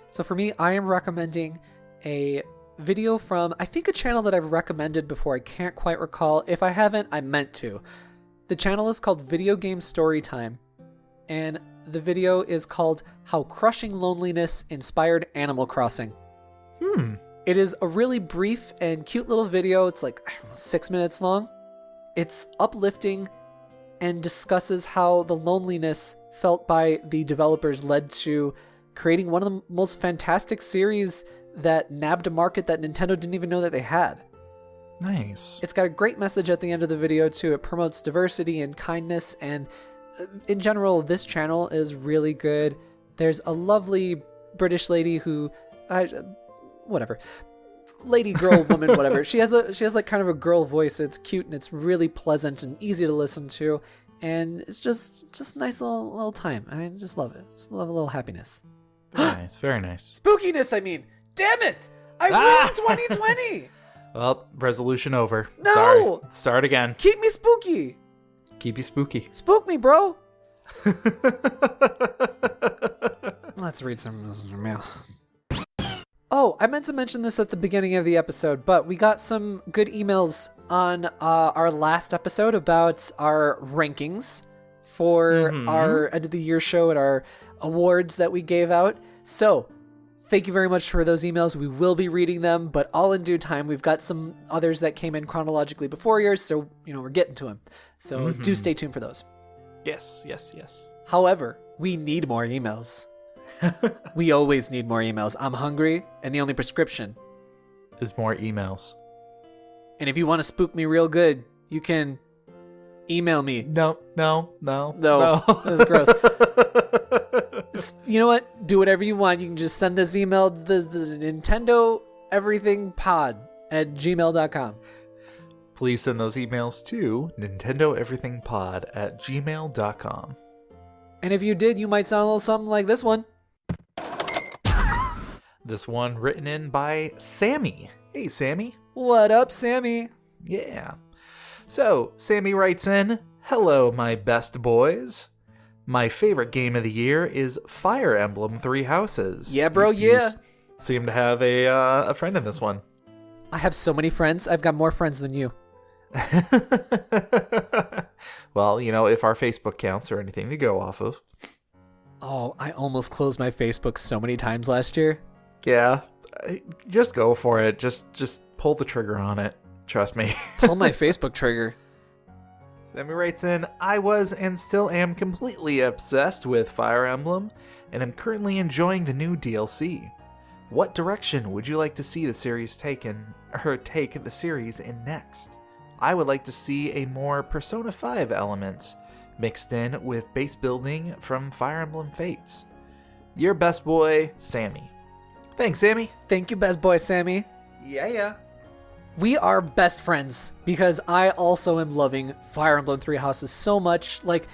So for me, I am recommending a video from, I think, a channel that I've recommended before. I can't quite recall. If I haven't, I meant to. The channel is called Video Game Storytime, and the video is called How Crushing Loneliness Inspired Animal Crossing. It is a really brief and cute little video. It's like, I don't know, 6 minutes long. It's uplifting and discusses how the loneliness felt by the developers led to creating one of the most fantastic series that nabbed a market that Nintendo didn't even know that they had. Nice. It's got a great message at the end of the video, too. It promotes diversity and kindness, and in general, this channel is really good. There's a lovely British lady who... whatever. Lady, girl, woman, whatever. She has like kind of a girl voice. It's cute and it's really pleasant and easy to listen to. And it's just a nice little time. I just love it. Just love a little happiness. Very nice. Very nice. Spookiness, I mean. Damn it! I ruined 2020! Well, resolution over. No! Sorry. Start again. Keep me spooky! Keep you spooky. Spook me, bro! Let's read some mail. Oh, I meant to mention this at the beginning of the episode, but we got some good emails on our last episode about our rankings for our end of the year show and our awards that we gave out. So, thank you very much for those emails. We will be reading them, but all in due time. We've got some others that came in chronologically before yours, so, we're getting to them. So do stay tuned for those. Yes, yes, yes. However, we need more emails. We always need more emails. I'm hungry, and the only prescription is more emails. And if you want to spook me real good, you can email me. No. That's gross. You know what? Do whatever you want. You can just send this email to the Nintendo Everything Pod at gmail.com. Please send those emails to nintendoeverythingpod at gmail.com. And if you did, you might sound a little something like this one. This one written in by Sammy. Hey, Sammy. What up, Sammy? Yeah. So, Sammy writes in, "Hello, my best boys. My favorite game of the year is Fire Emblem 3 Houses." Yeah, bro, yeah. You seem to have a friend in this one. I have so many friends. I've got more friends than you. Well, if our Facebook counts are anything to go off of. Oh, I almost closed my Facebook so many times last year. Yeah, just go for it. Just pull the trigger on it. Trust me. Pull my Facebook trigger. Sammy writes in, "I was and still am completely obsessed with Fire Emblem, and am currently enjoying the new DLC. What direction would you like to see the series take the series in next? I would like to see a more Persona 5 elements mixed in with base building from Fire Emblem Fates. Your best boy, Sammy." Thanks, Sammy. Thank you, best boy, Sammy. Yeah. We are best friends because I also am loving Fire Emblem 3 Houses so much. Like,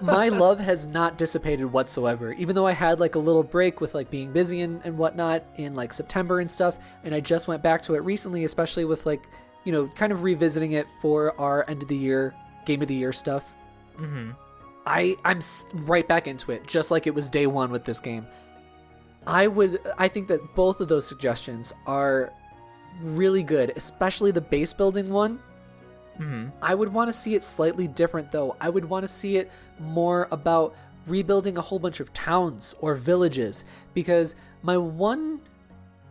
my love has not dissipated whatsoever. Even though I had like a little break with like being busy and whatnot in like September and stuff, and I just went back to it recently, especially with like, kind of revisiting it for our end of the year, game of the year stuff. Mm-hmm. I'm right back into it, just like it was day one with this game. I think that both of those suggestions are really good, especially the base building one. Mm-hmm. I would want to see it slightly different, though. I would want to see it more about rebuilding a whole bunch of towns or villages, because my one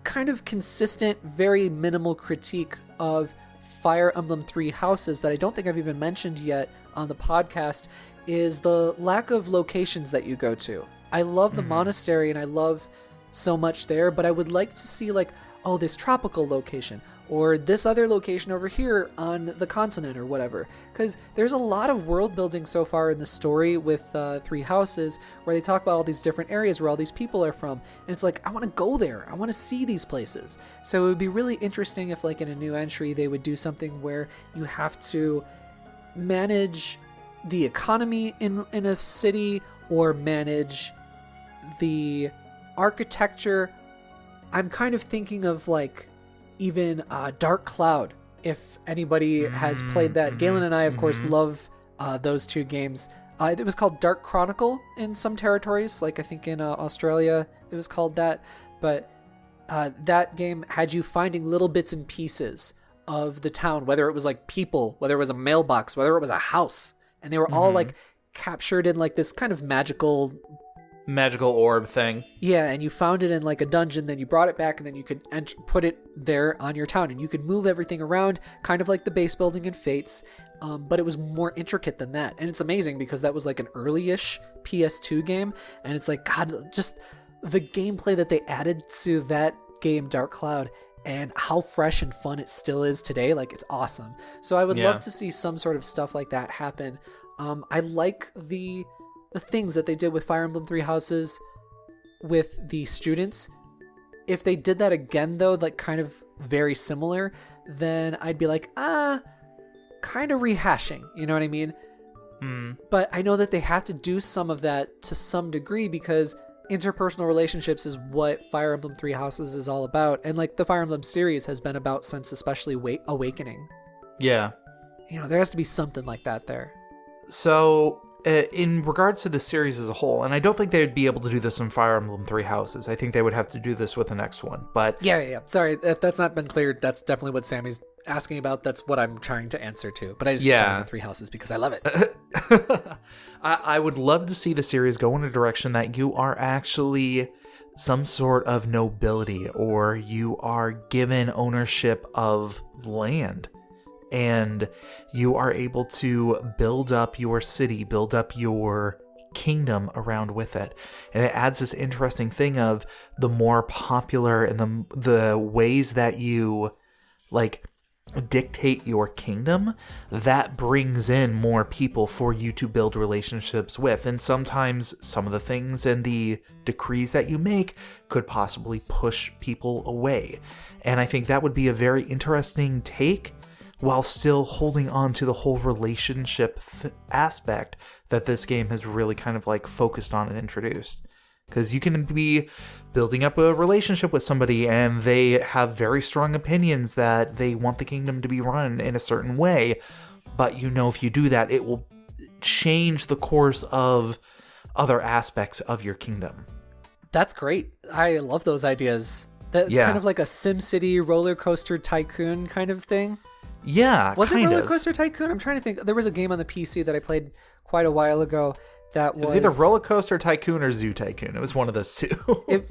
kind of consistent, very minimal critique of Fire Emblem 3 Houses that I don't think I've even mentioned yet on the podcast is the lack of locations that you go to. I love the monastery and I love so much there, but I would like to see like, oh, this tropical location or this other location over here on the continent or whatever. Because there's a lot of world building so far in the story with 3 Houses where they talk about all these different areas where all these people are from. And it's like, I want to go there. I want to see these places. So it would be really interesting if like in a new entry, they would do something where you have to manage the economy in a city or manage the architecture. I'm kind of thinking of like even Dark Cloud, if anybody has played that. Galen and I, of course, love those 2 games. It was called Dark Chronicle in some territories, like I think in Australia it was called that. But that game had you finding little bits and pieces of the town, whether it was like people, whether it was a mailbox, whether it was a house. And they were all like captured in like this kind of magical orb thing. Yeah, and you found it in like a dungeon, then you brought it back, and then you could put it there on your town, and you could move everything around, kind of like the base building in Fates, but it was more intricate than that. And it's amazing because that was like an early-ish PS2 game, and it's like, God, just the gameplay that they added to that game, Dark Cloud, and how fresh and fun it still is today, like, it's awesome. So I would love to see some sort of stuff like that happen. I like the things that they did with Fire Emblem 3 Houses with the students. If they did that again, though, like kind of very similar, then I'd be like, kind of rehashing, you know what I mean? But I know that they have to do some of that to some degree because interpersonal relationships is what Fire Emblem 3 Houses is all about, and like the Fire Emblem series has been about since especially Awakening. Yeah. There has to be something like that there. So, in regards to the series as a whole, and I don't think they would be able to do this in Fire Emblem 3 Houses. I think they would have to do this with the next one. But Yeah. Sorry, if that's not been cleared, that's definitely what Sammy's asking about. That's what I'm trying to answer to. But I just keep talking about 3 Houses because I love it. I would love to see the series go in a direction that you are actually some sort of nobility, or you are given ownership of land, and you are able to build up your city, build up your kingdom around with it. And it adds this interesting thing of the more popular and the ways that you like dictate your kingdom, that brings in more people for you to build relationships with. And sometimes some of the things and the decrees that you make could possibly push people away. And I think that would be a very interesting take, while still holding on to the whole relationship aspect that this game has really kind of like focused on and introduced. Because you can be building up a relationship with somebody and they have very strong opinions that they want the kingdom to be run in a certain way. But you know, if you do that, it will change the course of other aspects of your kingdom. That's great. I love those ideas. That's kind of like a SimCity roller coaster tycoon kind of thing. Yeah, was it Roller Coaster Tycoon? I'm trying to think. There was a game on the PC that I played quite a while ago that was... It was either Roller Coaster Tycoon or Zoo Tycoon. It was one of those two.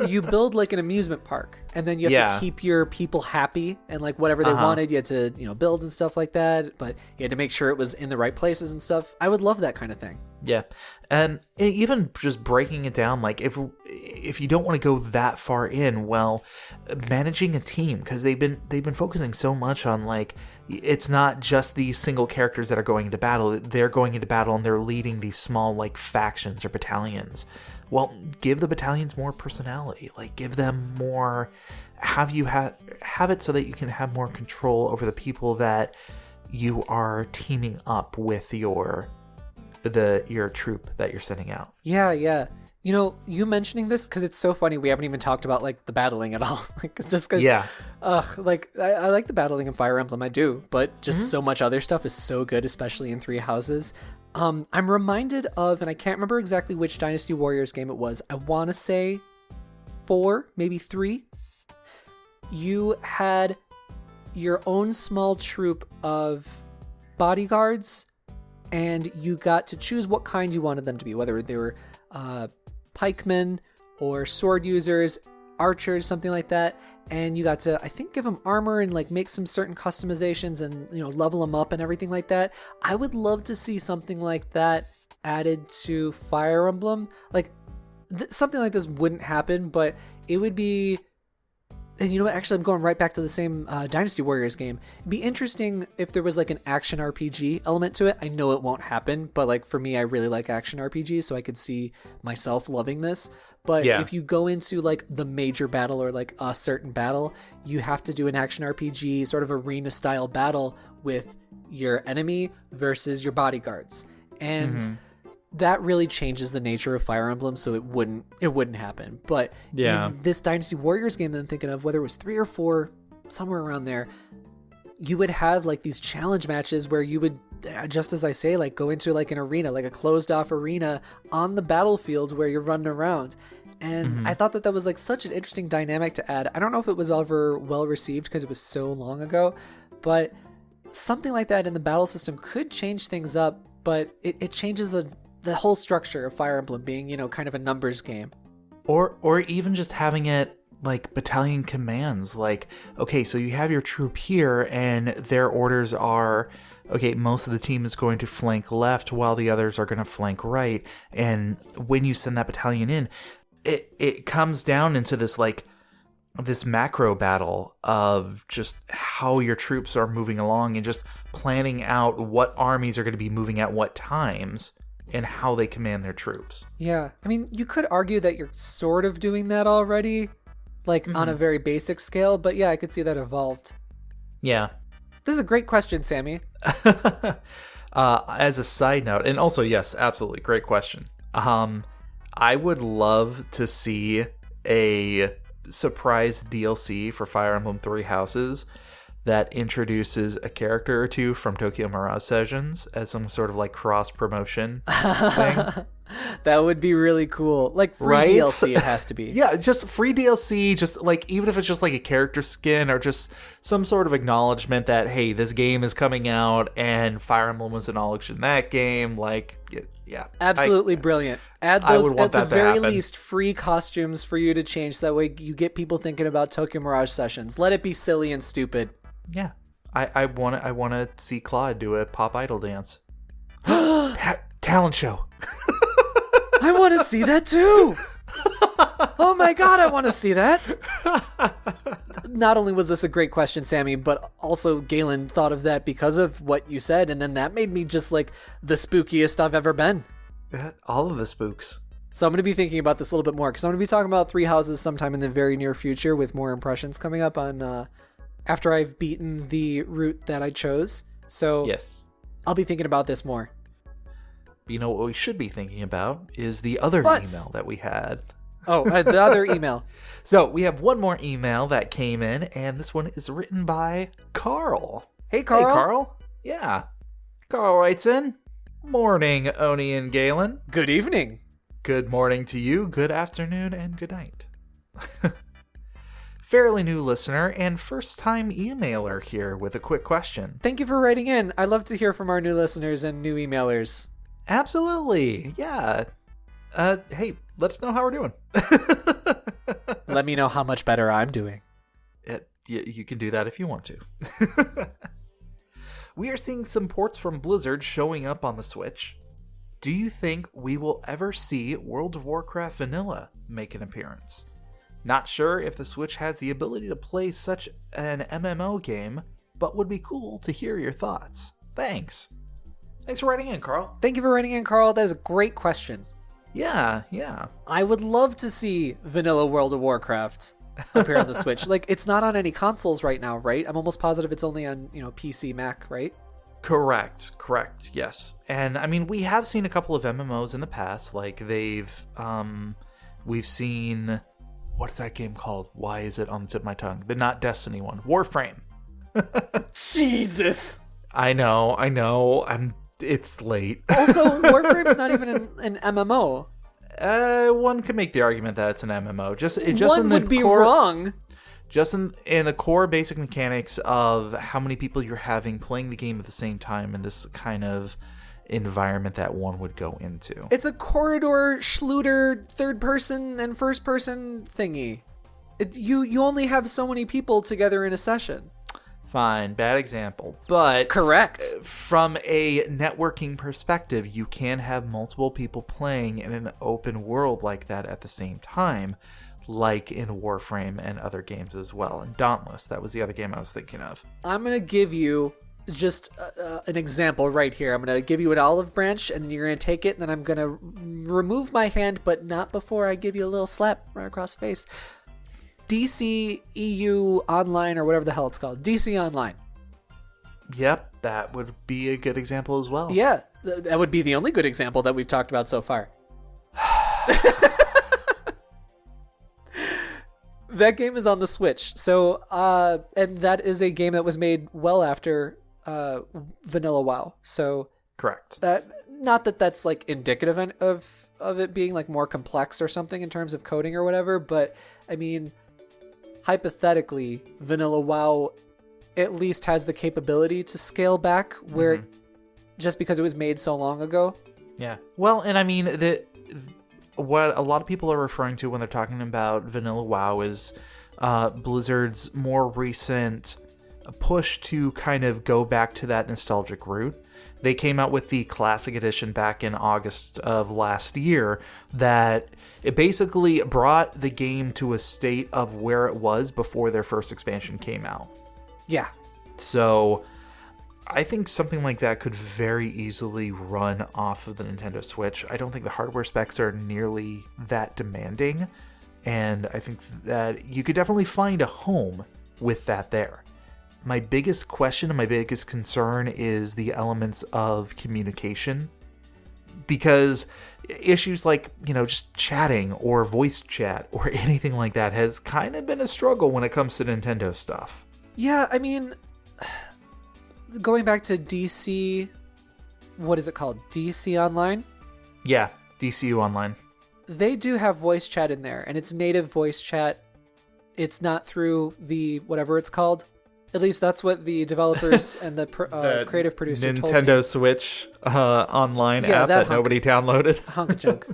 You build like an amusement park, and then you have to keep your people happy, and like whatever they wanted, you had to build and stuff like that, but you had to make sure it was in the right places and stuff. I would love that kind of thing. Yeah. And even just breaking it down, like if you don't want to go that far in, well, managing a team, because they've been focusing so much on like, it's not just these single characters that are going into battle. They're going into battle and they're leading these small like factions or battalions. Well, give the battalions more personality. Like give them more, have it so that you can have more control over the people that you are teaming up with your troop that you're sending out. Yeah. You know, you mentioning this, because it's so funny, we haven't even talked about like the battling at all. Like just because, like I like the battling in Fire Emblem, I do, but just so much other stuff is so good, especially in Three Houses. I'm reminded of, and I can't remember exactly which Dynasty Warriors game it was. I want to say 4, maybe 3. You had your own small troop of bodyguards, and you got to choose what kind you wanted them to be, whether they were pikemen or sword users, archers, something like that. And you got to, I think, give them armor and like make some certain customizations and, level them up and everything like that. I would love to see something like that added to Fire Emblem. Like something like this wouldn't happen, but it would be... And you know what? Actually, I'm going right back to the same Dynasty Warriors game. It'd be interesting if there was like an action RPG element to it. I know it won't happen, but like for me, I really like action RPGs, so I could see myself loving this. But if you go into like the major battle or like a certain battle, you have to do an action RPG sort of arena style battle with your enemy versus your bodyguards. And that really changes the nature of Fire Emblem, so it wouldn't happen. But in this Dynasty Warriors game that I'm thinking of, whether it was 3 or 4, somewhere around there, you would have like these challenge matches where you would, just as I say, like go into like an arena, like a closed off arena on the battlefield where you're running around. And I thought that was like such an interesting dynamic to add. I don't know if it was ever well received because it was so long ago, but something like that in the battle system could change things up, but it changes the whole structure of Fire Emblem being, kind of a numbers game. Or even just having it like battalion commands. Like, okay, so you have your troop here and their orders are, okay, most of the team is going to flank left while the others are going to flank right. And when you send that battalion in, it comes down into this like this macro battle of just how your troops are moving along and just planning out what armies are going to be moving at what times and how they command their troops. Yeah. I mean, you could argue that you're sort of doing that already, like on a very basic scale, but yeah, I could see that evolved. Yeah. This is a great question, Sammy. As a side note, and also, yes, absolutely, great question. I would love to see a surprise DLC for Fire Emblem Three Houses that introduces a character or two from Tokyo Mirage Sessions as some sort of like cross promotion thing. That would be really cool. Like free Right? DLC it has to be. Yeah, just free DLC, just like even if it's just like a character skin or just some sort of acknowledgement that, hey, this game is coming out and Fire Emblem was acknowledged in that game. Like, yeah. Absolutely brilliant. Add I those would want at the that to very happen. least free costumes for you to change so that way you get people thinking about Tokyo Mirage Sessions. Let it be silly and stupid. Yeah. I want to see Claude do a pop idol dance. Talent show. I want to see that too. Oh my god, I want to see that. Not only was this a great question, Sammy, but also Galen thought of that because of what you said, and then that made me just like the spookiest I've ever been. All of the spooks. So I'm going to be thinking about this a little bit more because I'm going to be talking about Three Houses sometime in the very near future with more impressions coming up on after I've beaten the route that I chose. So Yes. I'll be thinking about this more. You know what we should be thinking about is the other Butts. email that we had. Oh, the other email. So we have one more email that came in, and this one is written by Carl. Hey, Carl. Hey, Carl. Yeah. Carl writes in, Morning, Oni and Galen. Good evening. Good morning to you, good afternoon, and good night. Fairly new listener and first-time emailer here with a quick question. Thank you for writing in. I love to hear from our new listeners and new emailers. Absolutely. Yeah. Hey, let us know how we're doing. Let me know how much better I'm doing. You can do that if you want to. We are seeing some ports from Blizzard showing up on the Switch. Do you think we will ever see World of Warcraft Vanilla make an appearance? Not sure if the Switch has the ability to play such an MMO game, but would be cool to hear your thoughts. Thanks. Thanks for writing in, Carl. Thank you for writing in, Carl. That is a great question. Yeah. I would love to see vanilla World of Warcraft appear on the Switch. Like, it's not on any consoles right now, right? I'm almost positive it's only on, PC, Mac, right? Correct, yes. And I mean, we have seen a couple of MMOs in the past, like we've seen, what is that game called? Why is it on the tip of my tongue? The not Destiny one, Warframe. Jesus! I know, it's late. Also, Warframe's not even an MMO. One could make the argument that it's an MMO. Just One in the would be core, wrong. Just in the core basic mechanics of how many people you're having playing the game at the same time in this kind of environment that one would go into. It's a corridor, Schluter, third person and first person thingy. You only have so many people together in a session. Fine, bad example. But Correct. From a networking perspective, you can have multiple people playing in an open world like that at the same time, like in Warframe and other games as well. And Dauntless, that was the other game I was thinking of. I'm going to give you just an example right here. I'm going to give you an olive branch, and then you're going to take it, and then I'm going to remove my hand, but not before I give you a little slap right across the face. DC EU Online, or whatever the hell it's called. DC Online. Yep, that would be a good example as well. Yeah, that would be the only good example that we've talked about so far. That game is on the Switch. So, and that is a game that was made well after Vanilla WoW. So, Correct. Not that that's like indicative of it being like more complex or something in terms of coding or whatever, but I mean, hypothetically, Vanilla WoW at least has the capability to scale back where just because it was made so long ago. Yeah. Well, and I mean, what a lot of people are referring to when they're talking about Vanilla WoW is Blizzard's more recent push to kind of go back to that nostalgic route. They came out with the Classic Edition back in August of last year that it basically brought the game to a state of where it was before their first expansion came out. Yeah. So I think something like that could very easily run off of the Nintendo Switch. I don't think the hardware specs are nearly that demanding, and I think that you could definitely find a home with that there. My biggest question and my biggest concern is the elements of communication, because issues like, just chatting or voice chat or anything like that has kind of been a struggle when it comes to Nintendo stuff. Yeah, I mean, going back to DC, what is it called? DC Online? Yeah. DCU Online. They do have voice chat in there, and it's native voice chat. It's not through the whatever it's called. At least that's what the developers and the creative producer told me. Nintendo Switch online app that nobody downloaded. Hunk of junk.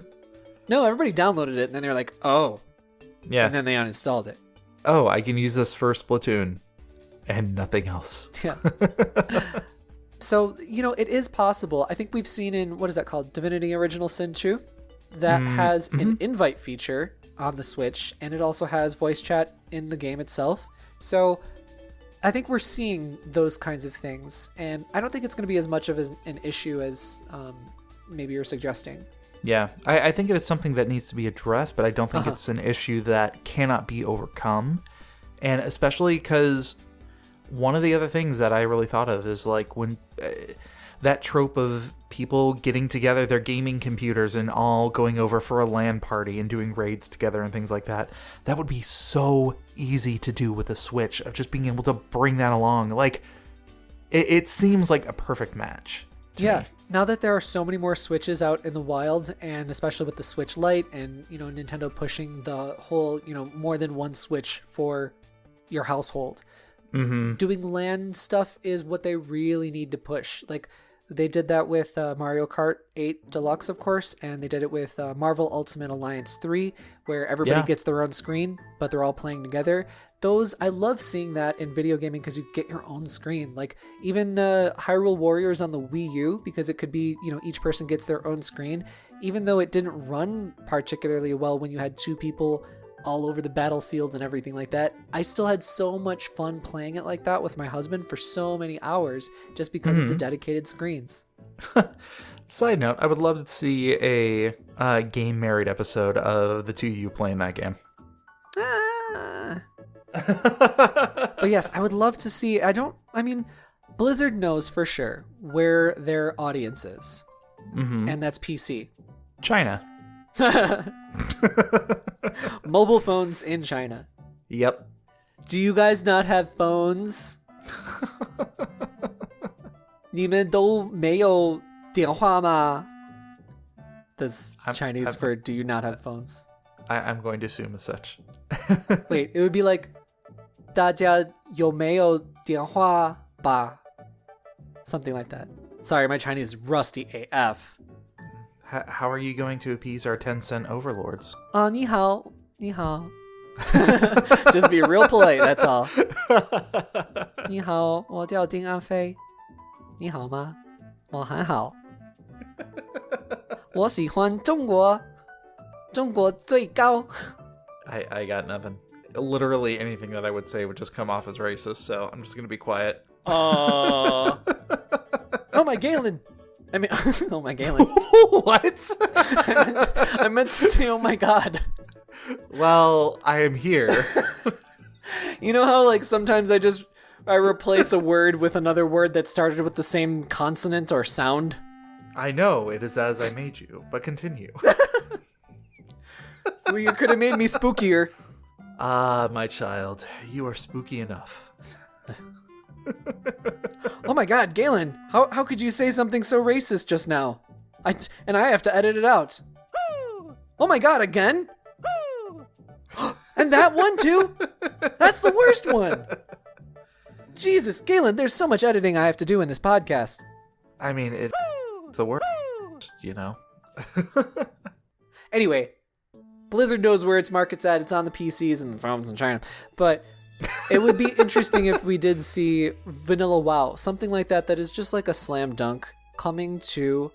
No, everybody downloaded it, and then they were like, oh. Yeah. And then they uninstalled it. Oh, I can use this for Splatoon and nothing else. Yeah. So, it is possible. I think we've seen in, what is that called? Divinity Original Sin 2? That has an invite feature on the Switch, and it also has voice chat in the game itself. So I think we're seeing those kinds of things, and I don't think it's going to be as much of an issue as maybe you're suggesting. Yeah, I think it is something that needs to be addressed, but I don't think it's an issue that cannot be overcome. And especially because one of the other things that I really thought of is like when that trope of people getting together their gaming computers and all going over for a LAN party and doing raids together and things like that. That would be so easy to do with a Switch, of just being able to bring that along. Like, it seems like a perfect match. Yeah. Me. Now that there are so many more Switches out in the wild, and especially with the Switch Lite and, Nintendo pushing the whole, more than one Switch for your household. Doing LAN stuff is what they really need to push. Like, they did that with Mario Kart 8 Deluxe, of course, and they did it with Marvel Ultimate Alliance 3, where everybody gets their own screen, but they're all playing together. I love seeing that in video gaming because you get your own screen. Like, even Hyrule Warriors on the Wii U, because it could be, each person gets their own screen. Even though it didn't run particularly well when you had two people all over the battlefield and everything like that, I still had so much fun playing it like that with my husband for so many hours just because of the dedicated screens. Side note, I would love to see a Game Married episode of the two of you playing that game. But yes, I would love to see. Blizzard knows for sure where their audience is, and that's PC. China. Mobile phones in China. Yep. Do you guys not have phones? 你们都没有电话吗? That's Chinese for do you not have phones? I'm going to assume as such. Wait, it would be like 大家有没有电话吧? Something like that. Sorry, my Chinese is rusty AF. How are you going to appease our 10-cent overlords? 你好, 你好. Just be real polite, that's all. 你好, 我叫丁安飞. 你好吗? 我很好. 我喜欢中国. 中国最高. I got nothing. Literally anything that I would say would just come off as racist, so I'm just going to be quiet. Oh my Galen. Oh my Galen. What? I meant to say, oh my God. Well, I am here. You know how, like, sometimes I replace a word with another word that started with the same consonant or sound? I know, it is as I made you, but continue. Well, you could have made me spookier. Ah, my child, you are spooky enough. Oh my God, Galen, how could you say something so racist just now? I have to edit it out. Oh my God, again? And that one too? That's the worst one. Jesus, Galen, there's so much editing I have to do in this podcast. I mean, it's the worst, you know. Anyway, Blizzard knows where its market's at. It's on the PCs and the phones in China. But it would be interesting if we did see Vanilla WoW, something like that is just like a slam dunk coming to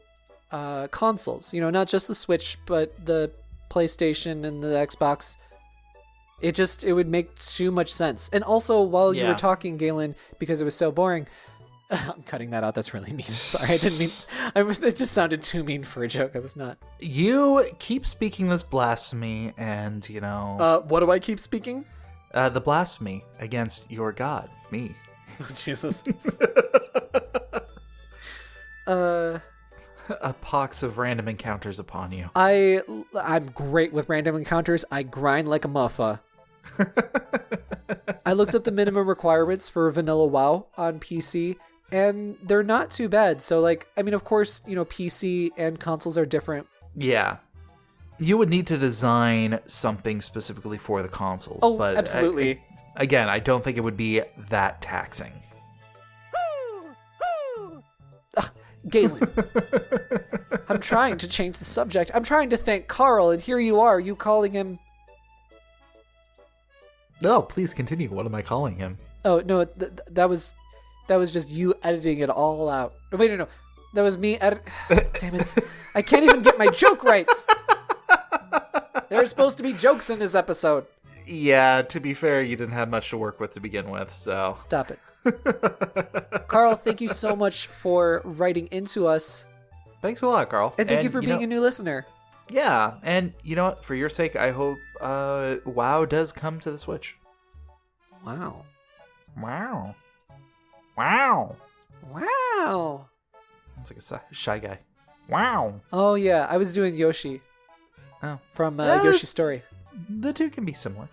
consoles. You know, not just the Switch, but the PlayStation and the Xbox. It would make too much sense. And also, while you were talking, Galen, because it was so boring, I'm cutting that out. That's really mean. Sorry, I didn't mean... It just sounded too mean for a joke. I was not. You keep speaking this blasphemy and, you know... What do I keep speaking? The blasphemy against your god, me. Oh, Jesus. A pox of random encounters upon you. I'm great with random encounters. I grind like a muffa. I looked up the minimum requirements for Vanilla WoW on PC, and they're not too bad. So, like, I mean, of course, you know, PC and consoles are different Yeah. You would need to design something specifically for the consoles. Oh, but absolutely. Again, I don't think it would be that taxing. Galen. I'm trying to change the subject. I'm trying to thank Carl, and here you are, you calling him... No, please continue. What am I calling him? Oh, no, that was just you editing it all out. Oh, wait, no. That was me Damn it. I can't even get my joke right. There are supposed to be jokes in this episode. Yeah, to be fair, you didn't have much to work with to begin with, so... Stop it. Carl, thank you so much for writing into us. Thanks a lot, Carl. And thank you for being a new listener. Yeah, and you know what? For your sake, I hope WoW does come to the Switch. Wow. Wow. Wow. Wow. It's like a shy guy. Wow. Oh, yeah, I was doing Yoshi. Oh. From Yoshi's Story. The two can be similar.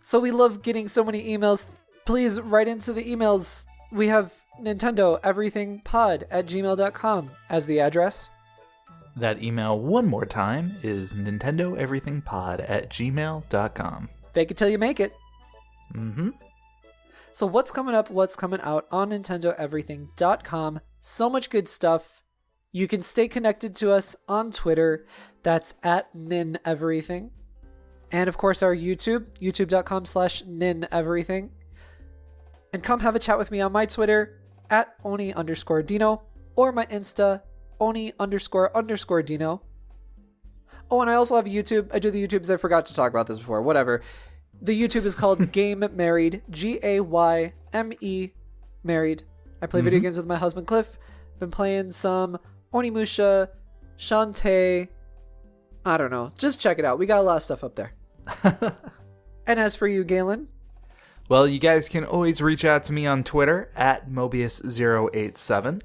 So we love getting so many emails. Please write into the emails. We have nintendoeverythingpod@gmail.com as the address. That email one more time is nintendoeverythingpod@gmail.com. Fake it till you make it. Mm-hmm. So what's coming up, what's coming out on nintendoeverything.com. So much good stuff. You can stay connected to us on Twitter. That's @nineverything. And of course our YouTube, youtube.com/nineverything. And come have a chat with me on my Twitter, @Oni_Dino, or my Insta, Oni__Dino. Oh, and I also have YouTube. I do the YouTubes. I forgot to talk about this before. Whatever. The YouTube is called Game Married, GAYME Married. I play video games with my husband Cliff. Been playing some Onimusha, Shantae. I don't know. Just check it out. We got a lot of stuff up there. And as for you, Galen? Well, you guys can always reach out to me on Twitter @Mobius087.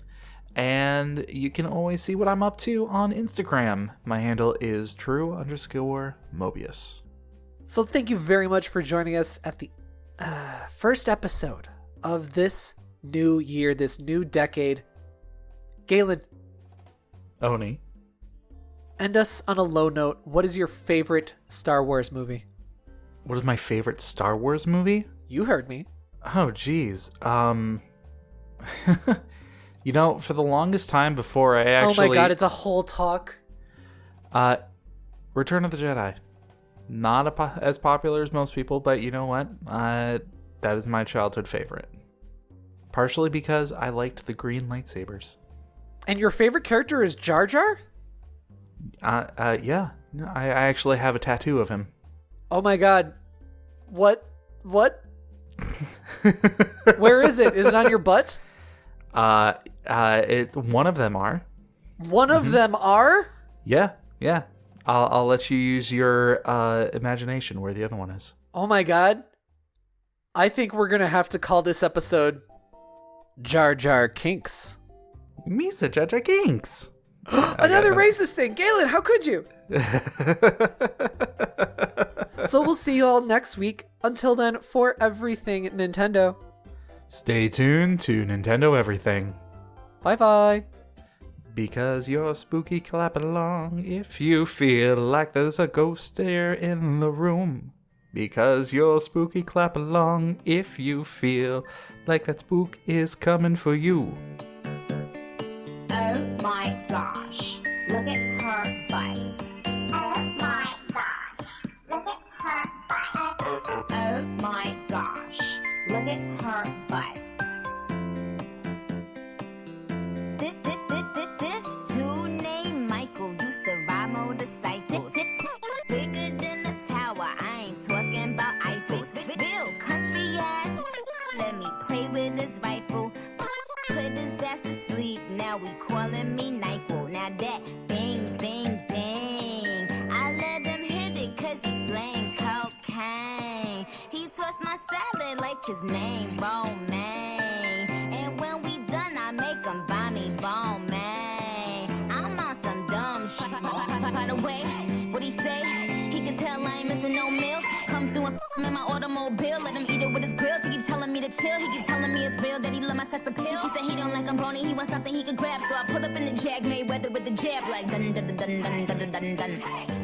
And you can always see what I'm up to on Instagram. My handle is true_Mobius. So thank you very much for joining us at the first episode of this new year, this new decade. Galen. Oni. End us on a low note. What is your favorite Star Wars movie? What is my favorite Star Wars movie? You heard me. Oh, geez. You know, for the longest time before I actually... Oh my god, it's a whole talk. Return of the Jedi. Not as popular as most people, but you know what? That is my childhood favorite. Partially because I liked the green lightsabers. And your favorite character is Jar Jar? Yeah. I actually have a tattoo of him. Oh my god. What? Where is it? Is it on your butt? One of them are. One of them are? Yeah. I'll let you use your imagination where the other one is. Oh my god. I think we're gonna have to call this episode Jar Jar Kinks. Misa Jar Jar Kinks. Another racist thing. Galen, how could you? So we'll see you all next week. Until then, for everything Nintendo. Stay tuned to Nintendo Everything. Bye-bye. Because you're spooky, clap along if you feel like there's a ghost there in the room. Because you're spooky, clap along if you feel like that spook is coming for you. Oh my gosh, look at her butt. Oh my gosh, look at her butt. Oh my gosh, look at her butt. This dude named Michael used to ride motorcycles. Bigger than a tower, I ain't talking about Eiffels. Real country ass, let me play with his rifle. Put his ass to sleep, now we calling me Nyquil. Now that bang, bang, bang, I let him hit it cause he's slang cocaine. He tossed my salad like his name, Romaine. And when we done, I make him buy me Bowman. I'm on some dumb shit. By the way, what he say? He can tell I ain't missing no meals. Come through and f him in my automobile. Let him eat it with his grills. He keep telling me to chill. He keep telling me it's real that he love my sex appeal. He said he don't like I'm bony. He wants something he can grab. So I pull up in the Jag, Mayweather with the jab like dun dun dun dun dun dun dun dun.